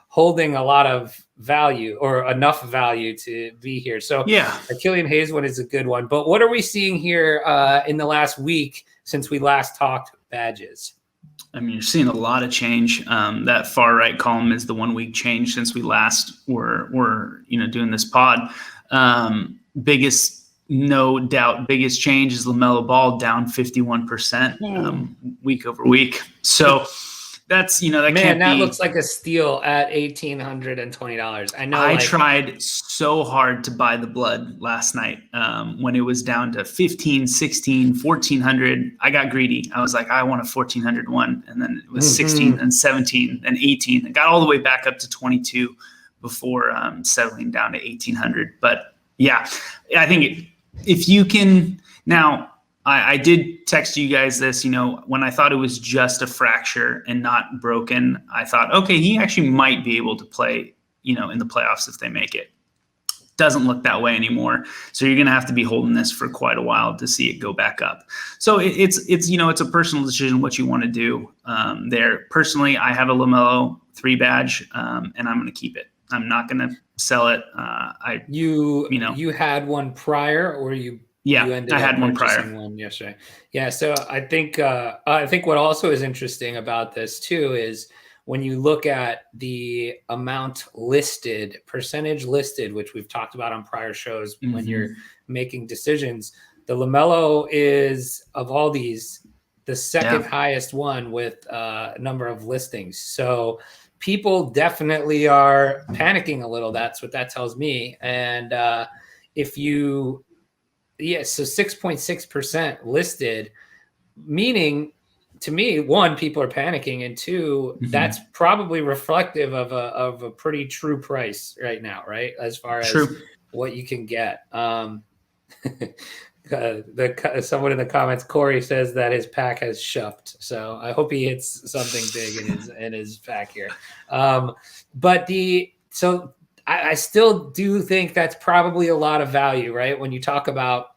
holding a lot of value or enough value to be here. So yeah, the Killian Hayes one is a good one. But what are we seeing here in the last week since we last talked badges? I mean, you're seeing a lot of change. That far right column is the 1 week change since we last were doing this pod. No doubt, biggest change is LaMelo Ball down 51% week over week. So that's that looks like a steal at $1,820. I know. I tried so hard to buy the blood last night when it was down to 15, 16, 1,400. I got greedy. I was like, I want a 1,400 one, and then it was 16 and 17 and 18. It got all the way back up to 22 before settling down to 1,800. But yeah, I think if you can now. I did text you guys this, when I thought it was just a fracture and not broken, I thought, okay, he actually might be able to play, in the playoffs if they make it. Doesn't look that way anymore. So you're going to have to be holding this for quite a while to see it go back up. So it's a personal decision what you want to do there. Personally, I have a LaMelo 3 badge and I'm going to keep it. I'm not going to sell it. You had one prior, or you? Yeah, I had one prior. One yesterday. Yeah, so I think what also is interesting about this too is when you look at the amount listed, percentage listed, which we've talked about on prior shows when you're making decisions, the LaMelo is, of all these, the second highest one with a number of listings. So people definitely are panicking a little. That's what that tells me. And if you... Yes, so 6.6% listed, meaning to me, one, people are panicking, and two, that's probably reflective of a pretty true price right now, right? As far as what you can get. Someone in the comments, Corey, says that his pack has shuffed, so I hope he hits something big in his pack here. I still do think that's probably a lot of value, right? When you talk about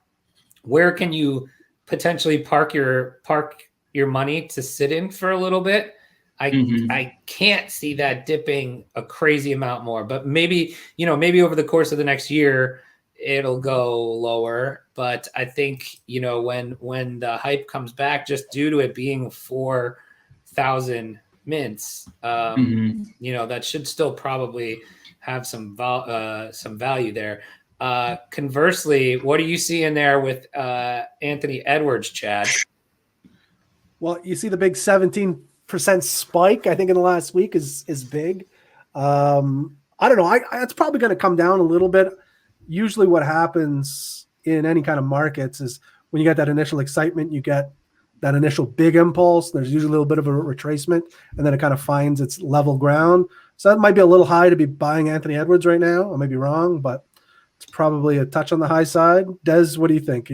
where can you potentially park your money to sit in for a little bit, I can't see that dipping a crazy amount more. But maybe over the course of the next year, it'll go lower. But I think when the hype comes back, just due to it being 4,000 mints, that should still probably have some value there. Conversely, what do you see in there with Anthony Edwards, Chad? Well, you see the big 17% spike, I think, in the last week is big. I don't know. It's probably going to come down a little bit. Usually what happens in any kind of markets is when you get that initial excitement, you get that initial big impulse. There's usually a little bit of a retracement, and then it kind of finds its level ground. So that might be a little high to be buying Anthony Edwards right now. I may be wrong, but it's probably a touch on the high side. Des, what do you think?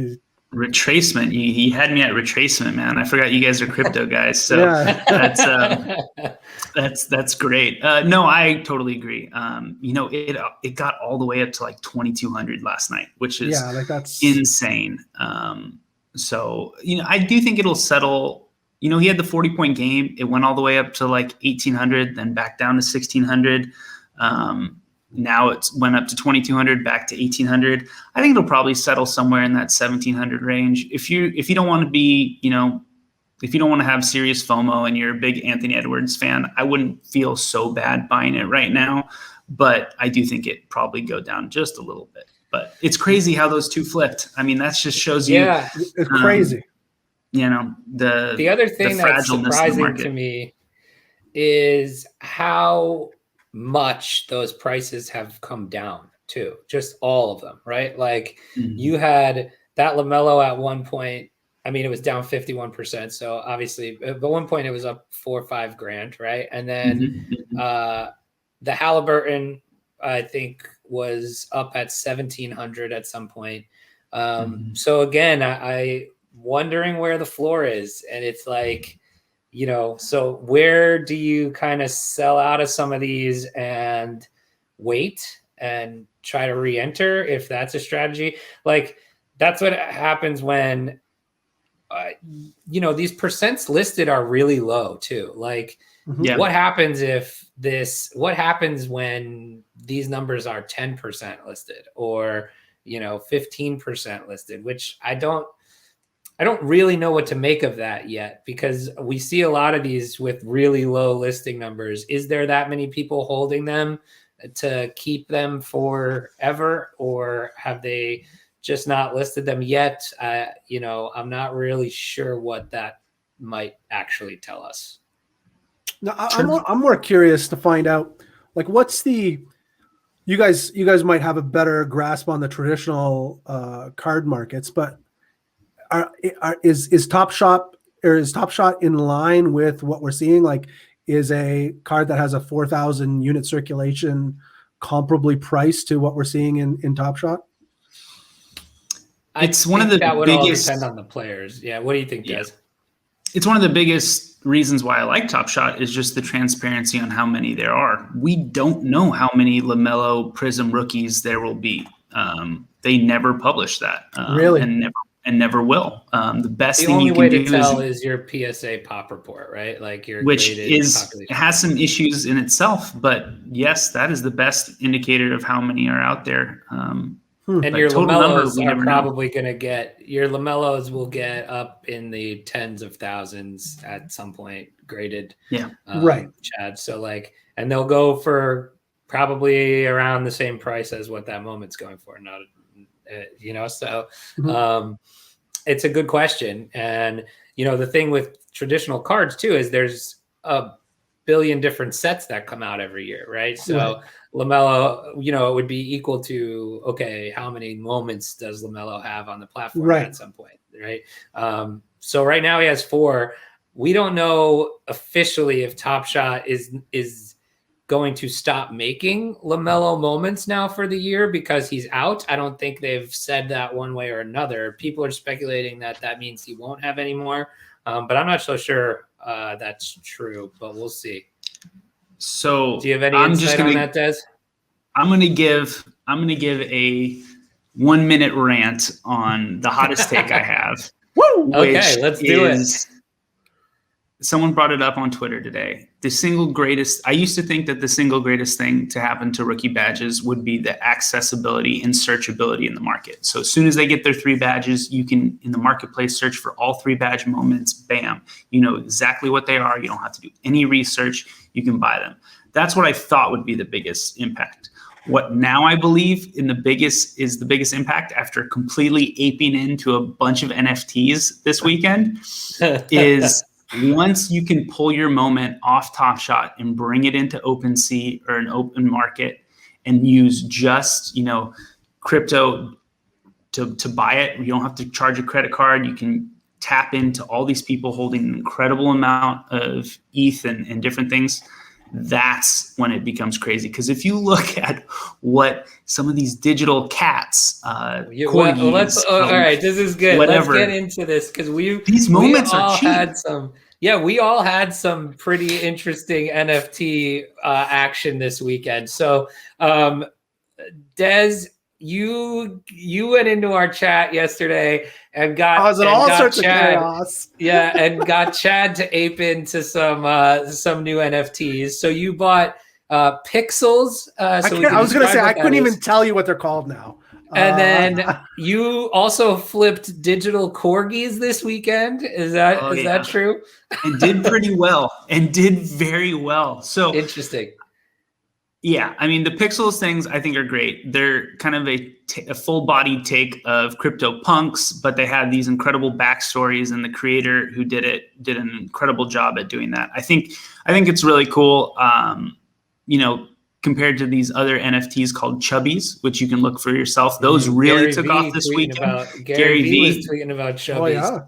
Retracement. You had me at retracement, man. I forgot you guys are crypto guys. So that's great. No, I totally agree. It got all the way up to like 2,200 last night, which is that's insane. So I do think it'll settle. He had the 40-point game. It went all the way up to like 1,800, then back down to 1,600. Now it's went up to 2,200, back to 1,800. I think it'll probably settle somewhere in that 1,700 range. If you don't want to be, if you don't want to have serious FOMO and you're a big Anthony Edwards fan, I wouldn't feel so bad buying it right now. But I do think it probably go down just a little bit. But it's crazy how those two flipped. I mean, that just shows you. Yeah, it's crazy. The other thing that's surprising to me is how much those prices have come down too, just all of them, right? Like you had that LaMelo at one point, I mean, it was down 51%. So obviously at one point it was up $4 or $5 grand, right? And then the Halliburton, I think, was up at 1,700 at some point. So again, I wondering where the floor is, and it's like, so where do you kind of sell out of some of these and wait and try to re-enter if that's a strategy? Like that's what happens when, these percents listed are really low too. Like what happens when these numbers are 10% listed or, 15% listed, which I don't really know what to make of that yet, because we see a lot of these with really low listing numbers. Is there that many people holding them to keep them forever, or have they just not listed them yet? I'm not really sure what that might actually tell us. No, I'm more curious to find out, like, what's you guys might have a better grasp on the traditional card markets, but is Top Shot in line with what we're seeing? Like, is a card that has a 4,000 unit circulation comparably priced to what we're seeing in Top Shot? It's one of the that would biggest. All depend on the players. Yeah. What do you think, Des? It's one of the biggest reasons why I like Top Shot is just the transparency on how many there are. We don't know how many LaMelo Prism rookies there will be. They never publish that. Really? And never will. The best thing only you can way do to tell is your PSA pop report, right? Like which has some issues in itself, but yes, that is the best indicator of how many are out there. And your LaMelos are probably going to your LaMelos will get up in the tens of thousands at some point graded. Yeah. Right. Chad. So and they'll go for probably around the same price as what that moment's going for. It's a good question. And, the thing with traditional cards too, is there's a billion different sets that come out every year. Right. So LaMelo, it would be equal to, okay, how many moments does LaMelo have on the platform at some point? Right. So right now he has 4. We don't know officially if Top Shot is going to stop making LaMelo moments now for the year because he's out. I don't think they've said that one way or another. People are speculating that means he won't have any more, but I'm not so sure that's true, but we'll see. So do you have any insight on that, Des? I'm going to give a 1-minute rant on the hottest take I have. Woo! Okay, let's do it. Someone brought it up on Twitter today. I used to think that the single greatest thing to happen to rookie badges would be the accessibility and searchability in the market. So as soon as they get their 3 badges, you can, in the marketplace, search for all 3 badge moments. Bam. You know exactly what they are. You don't have to do any research. You can buy them. That's what I thought would be the biggest impact. What now I believe is the biggest impact after completely aping into a bunch of NFTs this weekend is once you can pull your moment off Top Shot and bring it into OpenSea or an open market, and use just, crypto to buy it. You don't have to charge a credit card. You can tap into all these people holding an incredible amount of ETH and different things. That's when it becomes crazy. Because if you look at what some of these digital cats, corgis, all right, this is good. Whatever. Let's get into this because these moments are cheap. We all had some pretty interesting NFT action this weekend. So, Des, you went into our chat yesterday and got all sorts of chaos. Yeah, and got Chad to ape into some new NFTs. So you bought Pixels. I was going to say I couldn't even tell you what they're called now. And then you also flipped digital corgis this weekend. Is that true? And did pretty well, and did very well. So interesting. Yeah, I mean, the Pixels things I think are great. They're kind of a full-body take of CryptoPunks, but they have these incredible backstories, and the creator who did it did an incredible job at doing that. I think it's really cool. Compared to these other NFTs called Chubbies, which you can look for yourself. Those really took off this weekend. Gary V was tweeting about Chubbies. Oh, yeah.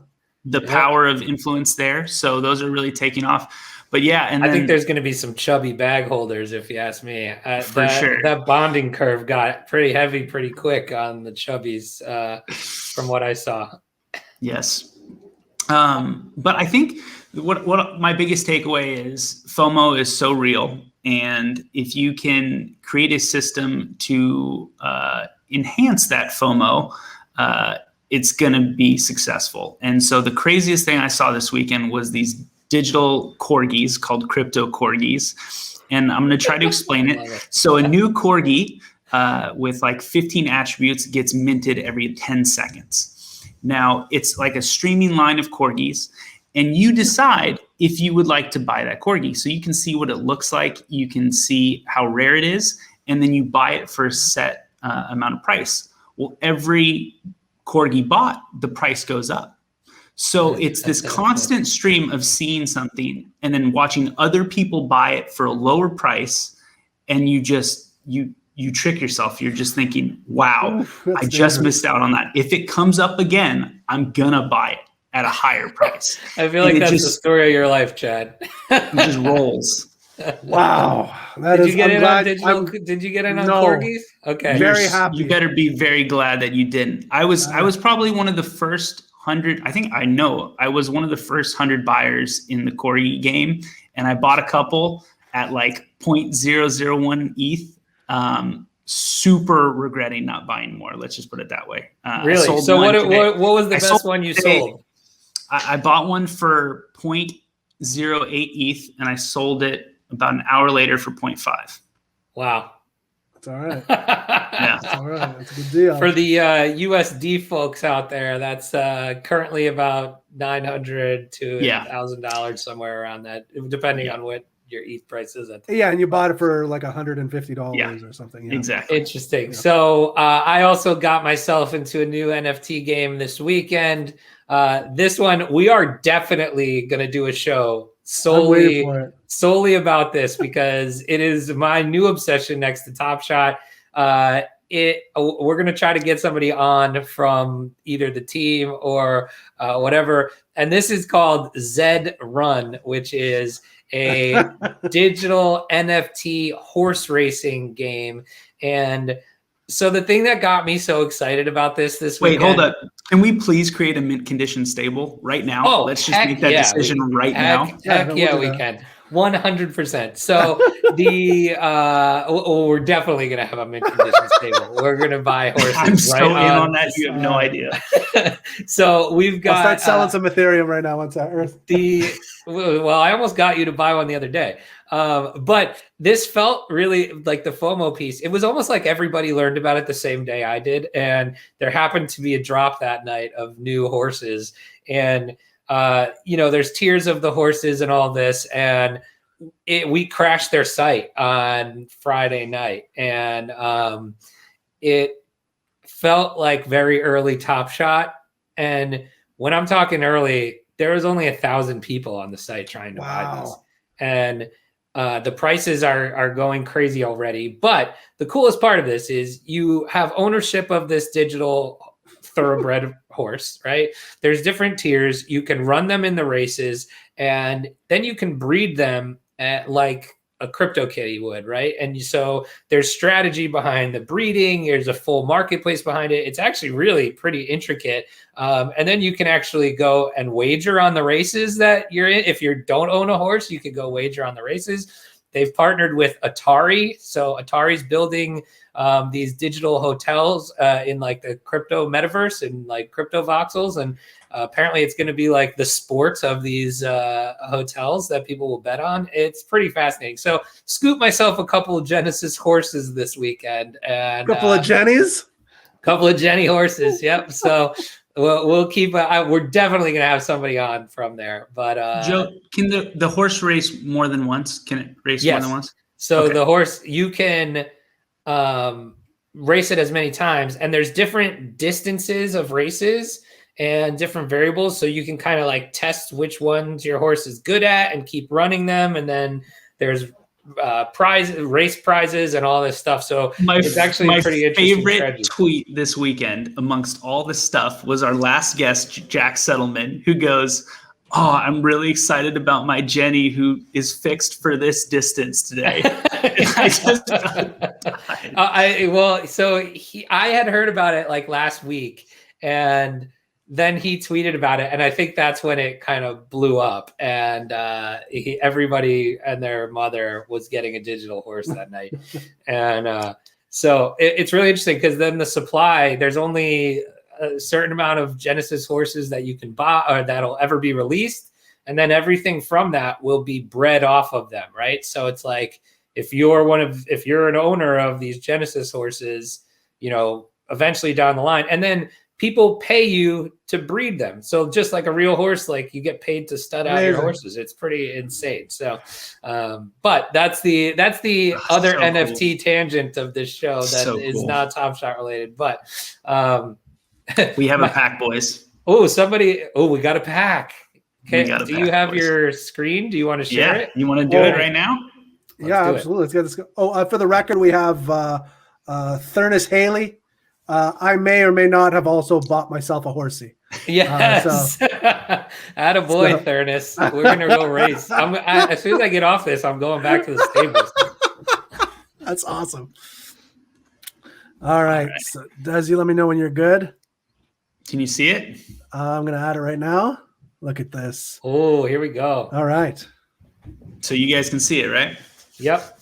The power of influence there. So those are really taking off. But yeah, and I think there's going to be some chubby bag holders, if you ask me. For sure. That bonding curve got pretty heavy pretty quick on the chubbies from what I saw. Yes. But I think what my biggest takeaway is FOMO is so real. And if you can create a system to enhance that FOMO, it's going to be successful. And so the craziest thing I saw this weekend was these digital corgis called crypto corgis. And I'm going to try to explain it. So a new corgi with like 15 attributes gets minted every 10 seconds. Now it's like a streaming line of corgis, and you decide if you would like to buy that corgi. So you can see what it looks like. You can see how rare it is, and then you buy it for a set amount of price. Well, every corgi bought, the price goes up. So it's this constant stream of seeing something and then watching other people buy it for a lower price. And you trick yourself. You're just thinking, wow, I just missed out on that. If it comes up again, I'm going to buy it at a higher price. I feel like that's the story of your life, Chad. It just rolls. Wow. Did you get in on corgis? Okay. Very happy. You better be very glad that you didn't. I was probably one of the first 100. I was one of the first 100 buyers in the corgi game, and I bought a couple at like 0.001 ETH. Super regretting not buying more. Let's just put it that way. Really? So what was the best one you sold? I bought one for 0.08 ETH, and I sold it about an hour later for 0.5. Wow. That's all right. Yeah. That's all right. That's a good deal. For the USD folks out there, that's currently about $900 to $1,000, somewhere around that, depending on what your ETH price is at. And you bought it for like $150 or something. Yeah. Exactly. Interesting. Yeah. So I also got myself into a new NFT game this weekend. This one, we are definitely going to do a show solely about this because it is my new obsession next to Top Shot. We're going to try to get somebody on from either the team or whatever. And this is called Zed Run, which is a digital NFT horse racing game. And so the thing that got me so excited about this weekend. Wait, hold up. Can we please create a mint condition stable right now? Oh, let's just make that decision right now. Heck yeah, we can. 100%. So we're definitely going to have a mint condition stable. We're going to buy horses. I'm so in on that. You have no idea. So we've got. I'll start selling some Ethereum right now once that Earth. Well, I almost got you to buy one the other day. But this felt really like the FOMO piece. It was almost like everybody learned about it the same day I did. And there happened to be a drop that night of new horses. And there's tiers of the horses and all this, and we crashed their site on Friday night, and it felt like very early Top Shot. And when I'm talking early, there was only 1,000 people on the site trying to buy this, and The prices are going crazy already. But the coolest part of this is you have ownership of this digital thoroughbred horse, right? There's different tiers. You can run them in the races, and then you can breed them like a CryptoKitty would, right? And so there's strategy behind the breeding. There's a full marketplace behind it. It's actually really pretty intricate. And then you can actually go and wager on the races that you're in. If you don't own a horse, you could go wager on the races. They've partnered with Atari. So Atari's building these digital hotels in like the crypto metaverse and like crypto voxels. And apparently it's going to be like the sports of these hotels that people will bet on. It's pretty fascinating. So scoop myself a couple of Genesis horses this weekend. And a couple of Jennies? Couple of Jenny horses. Yep. So we'll keep, we're definitely going to have somebody on from there. But Joe, can the horse race more than once? Can it race more than once? So the horse, you can race it as many times, and there's different distances of races and different variables. So you can kind of like test which ones your horse is good at and keep running them. And then there's race prizes and all this stuff. So it's actually pretty interesting. My favorite tweet this weekend amongst all the stuff was our last guest, Jack Settleman, who goes, "Oh, I'm really excited about my Jenny who is fixed for this distance today." I had heard about it like last week, and then he tweeted about it, and I think that's when it kind of blew up, and everybody and their mother was getting a digital horse that night. And so it's really interesting because then the supply, there's only a certain amount of Genesis horses that you can buy or that'll ever be released, and then everything from that will be bred off of them, right? So it's like if you're an owner of these Genesis horses, eventually down the line, and then people pay you to breed them. So just like a real horse, like you get paid to stud out your horses. It's pretty insane. So, but that's the other NFT tangent of this show that is not Top Shot related. But we have a pack, boys. We got a pack. Okay, do you have your screen? Do you want to share it? You want to do it right now? Absolutely. Let's get this. For the record, we have Thurnis Haley. I may or may not have also bought myself a horsey. Yes. Attaboy, Thurnis. We're going to go race. As soon as I get off this, I'm going back to the stables. That's awesome. All right. So, Desi, let me know when you're good. Can you see it? I'm going to add it right now. Look at this. Oh, here we go. All right. So you guys can see it, right? Yep.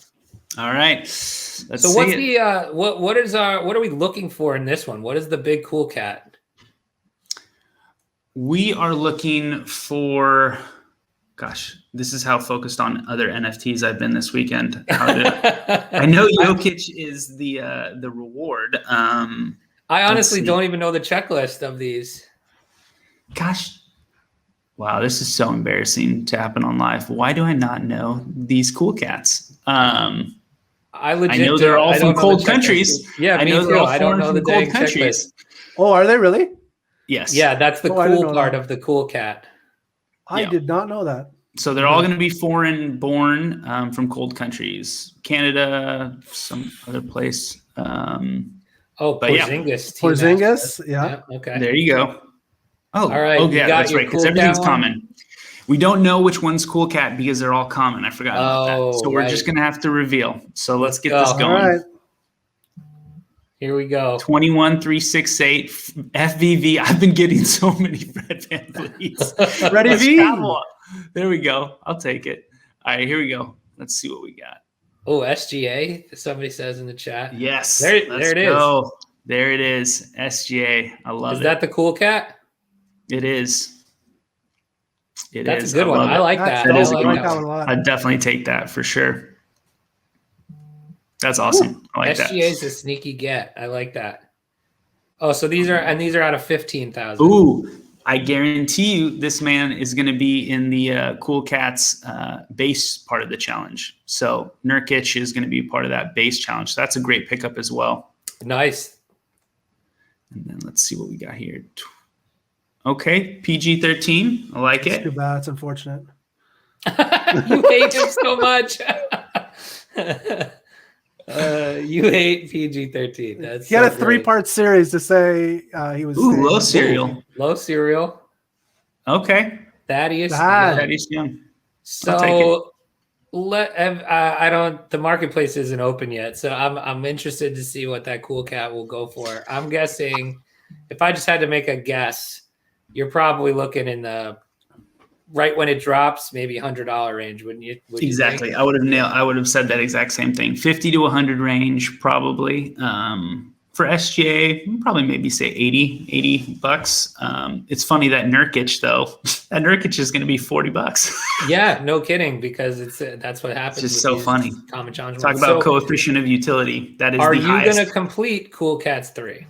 All right. Let's so what's the what are we looking for in this one? What is the big cool cat? We are looking for, gosh, this is how focused on other NFTs I've been this weekend. I know Jokic is the reward. I honestly don't even know the checklist of these. Gosh. Wow, this is so embarrassing to happen on live. Why do I not know these cool cats? I know they're all from cold countries. Yeah, I know they're all from cold countries. Oh, are they really? Yes. Yeah, that's the cool part of the cool cat. I did not know that. So they're all going to be foreign born from cold countries. Canada, some other place. Porzingis. Porzingis, yeah. Okay. There you go. Oh, all right. That's right. Because everything's common. We don't know which one's cool cat because they're all common. I forgot about that. So we're just going to have to reveal. So let's get this going. All right. Here we go. 21368 FVV. I've been getting so many Red Van leads. Ready V. There we go. I'll take it. All right, here we go. Let's see what we got. Oh, SGA. Somebody says in the chat. Yes. There it is. There it is. SGA. I love it. Is that the cool cat? It is. That's a good one. I like that. That is a good one. I'd definitely take that for sure. That's awesome. I like that. SGA is a sneaky get. I like that. Oh, so these are out of 15,000. Ooh, I guarantee you this man is going to be in the Cool Cats base part of the challenge. So Nurkic is going to be part of that base challenge. So that's a great pickup as well. Nice. And then let's see what we got here. Okay, PG-13. I like it. Too bad. It's unfortunate. You hate him so much. You hate PG-13. That's he had a 3-part series to say he was. Low cereal. Low cereal. Okay. Thaddeus Young. So I don't. The marketplace isn't open yet, so I'm interested to see what that Cool Cat will go for. I'm guessing, if I just had to make a guess, you're probably looking in the right when it drops, maybe $100 range, wouldn't you? Exactly. You I would have said that exact same thing. 50 to 100 range, probably. For SGA, probably maybe say $80. It's funny that Nurkic though, that Nurkic is going to be $40. Yeah, no kidding, because that's what happens. It's just so funny. Common challenge. Talk about coefficient of utility. That is the highest. Are you going to complete Cool Cats 3?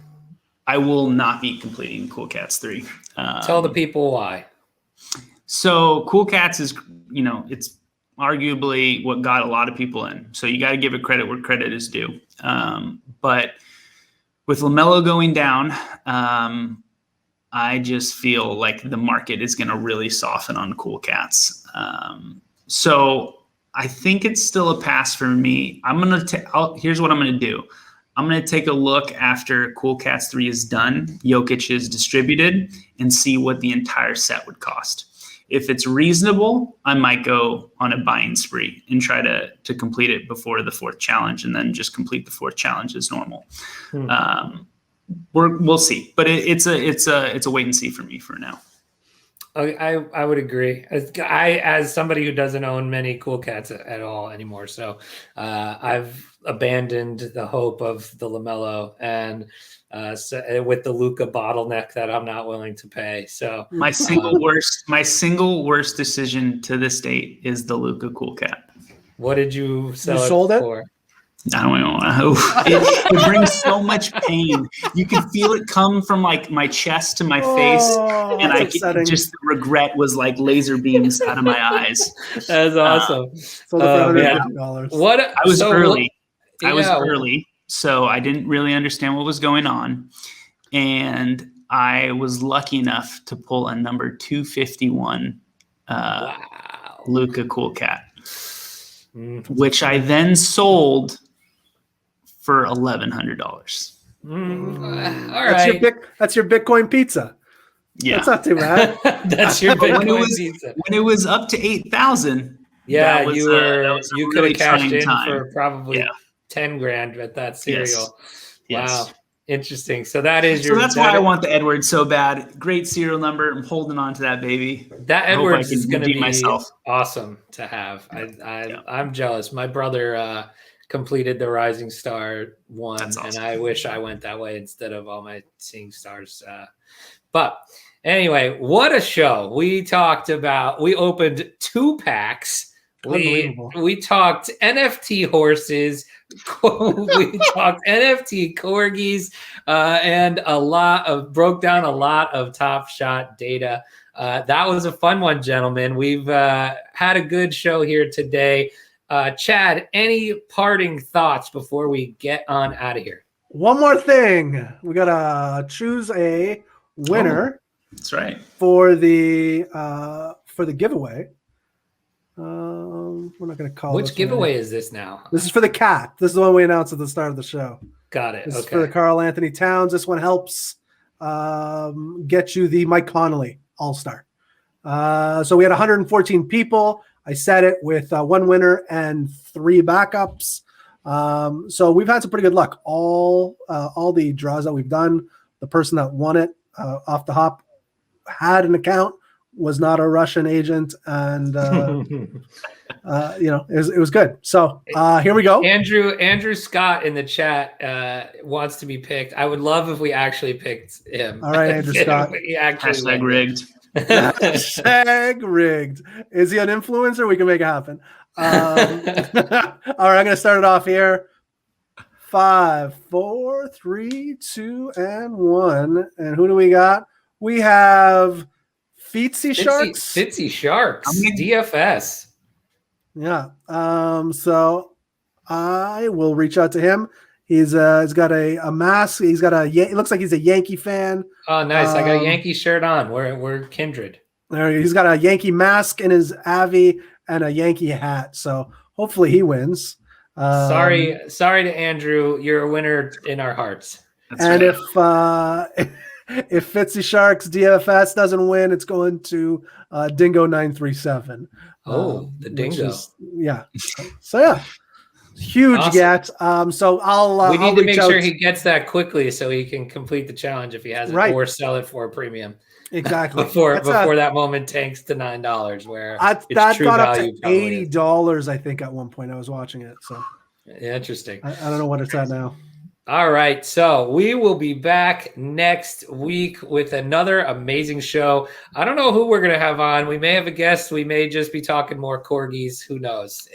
I will not be completing Cool Cats 3. Tell the people why. So Cool Cats is, it's arguably what got a lot of people in. So you got to give it credit where credit is due. But with LaMelo going down, I just feel like the market is going to really soften on Cool Cats. So I think it's still a pass for me. Here's what I'm going to do. I'm going to take a look after Cool Cats 3 is done, Jokic is distributed, and see what the entire set would cost. If it's reasonable, I might go on a buying spree and try to complete it before the 4th challenge, and then just complete the 4th challenge as normal. We'll see, but it's a wait and see for me for now. I would agree. As somebody who doesn't own many Cool Cats at all anymore, so I've abandoned the hope of the LaMelo and with the Luka bottleneck that I'm not willing to pay. So my single worst decision to this date is the Luka Cool Cat. What did you sell it for? I don't know. It brings so much pain. You can feel it come from like my chest to my face, and just the regret was like laser beams out of my eyes. That's awesome. I was early, so I didn't really understand what was going on, and I was lucky enough to pull a number 251 Luka Cool Cat, which I then sold for $1,100. All right. That's your Bitcoin pizza. Yeah. That's not too bad. That's your Bitcoin pizza. When it was up to 8,000. Yeah, you could have cashed in for probably 10 grand at that cereal. Yes. Wow. Interesting. So that's why I want the Edwards so bad. Great serial number. I'm holding on to that baby. That Edwards is going to be awesome to have. I'm jealous. My brother completed the Rising Star one, awesome. And I wish I went that way instead of all my Seeing Stars. But anyway, what a show. We opened 2 packs. We talked NFT horses. We talked NFT corgis, and broke down a lot of Top Shot data. That was a fun one, gentlemen. We've had a good show here today. Chad, any parting thoughts before we get on out of here? One more thing. We got to choose a winner. That's right. For the giveaway. We're not going to call Which giveaway is this now? This is for the cat. This is the one we announced at the start of the show. Got it. This is for the Karl Anthony Towns. This one helps get you the Mike Conley All-Star. So we had 114 people. I said it with 1 winner and 3 backups. So we've had some pretty good luck. All the draws that we've done, the person that won it off the hop had an account, was not a Russian agent, and it was good. So here we go. Andrew Scott in the chat wants to be picked. I would love if we actually picked him. All right, Andrew Scott. Hashtag rigged. Hashtag rigged. Is he an influencer? We can make it happen. All right, I'm going to start it off here. 5, 4, 3, 2, and 1. And who do we got? We have Fitzy Sharks. Fitzy Sharks. DFS. Yeah. So I will reach out to him. He's got a mask. He's got it looks like he's a Yankee fan. Oh, nice. I got a Yankee shirt on. We're kindred. He's got a Yankee mask in his Avi and a Yankee hat. So hopefully he wins. Sorry to Andrew. You're a winner in our hearts. That's and right. if Fitzy Sharks DFS doesn't win, it's going to Dingo 937. The Dingo. So yeah, huge Awesome. get. So we need I'll to make sure out. he gets that quickly so he can complete the challenge if he hasn't, or sell it for a premium. Exactly. before that moment tanks to $9, where that got up to $80, I think, at one point. I was watching it. So interesting. I don't know what it's at now. All right, so we will be back next week with another amazing show. I don't know who we're going to have on. We may have a guest. We may just be talking more corgis. Who knows?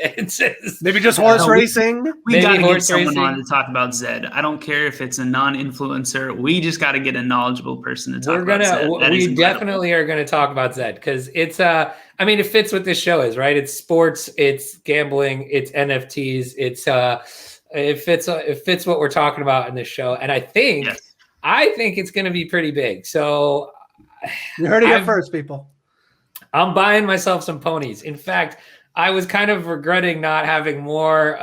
Maybe just horse racing. We got to get someone on to talk about Zed. I don't care if it's a non-influencer. We just got to get a knowledgeable person to talk about Zed. We definitely are going to talk about Zed because it's I mean, it fits what this show is, right? It's sports, it's gambling, it's NFTs, it's it fits what we're talking about in this show, and I think it's going to be pretty big. So you heard it here first, people. I'm buying myself some ponies. In fact, I was kind of regretting not having more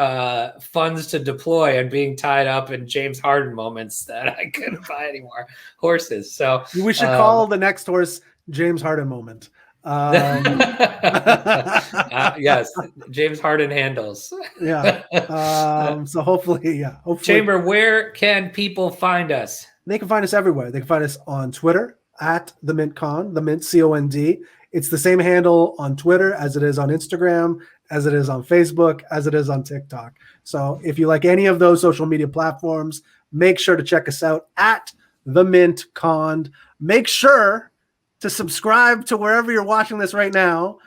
funds to deploy and being tied up in James Harden moments that I couldn't buy any more horses. So we should call the next horse James Harden moment. Yes, James Harden handles. So hopefully. Chamber, where can people find us? They can find us everywhere. They can find us on Twitter at the Mint Con, the Mint COND. It's the same handle on Twitter as it is on Instagram, as it is on Facebook, as it is on TikTok. So if you like any of those social media platforms, make sure to check us out at the Mint Con. Make sure to subscribe to wherever you're watching this right now.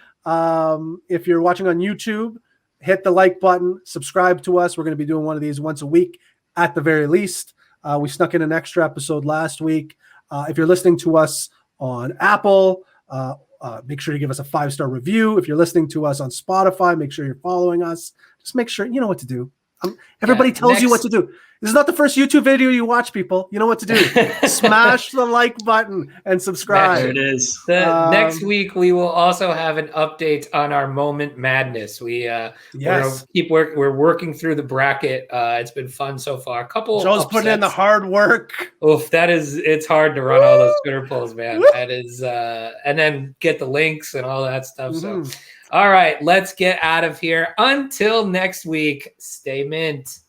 If you're watching on YouTube, hit the like button, subscribe to us. We're going to be doing one of these once a week at the very least. We snuck in an extra episode last week. If you're listening to us on Apple, make sure to give us a 5-star review. If you're listening to us on Spotify, make sure you're following us. Just make sure you know what to do. Everybody tells you what to do. This is not the first YouTube video you watch, people. You know what to do. Smash the like button and subscribe. There it is. Next week, we will also have an update on our Moment Madness. We're working through the bracket. It's been fun so far. Joe's putting in the hard work. Oof, it's hard to run all those Twitter polls, man. That is, and then get the links and all that stuff. So, all right, let's get out of here. Until next week, stay mint.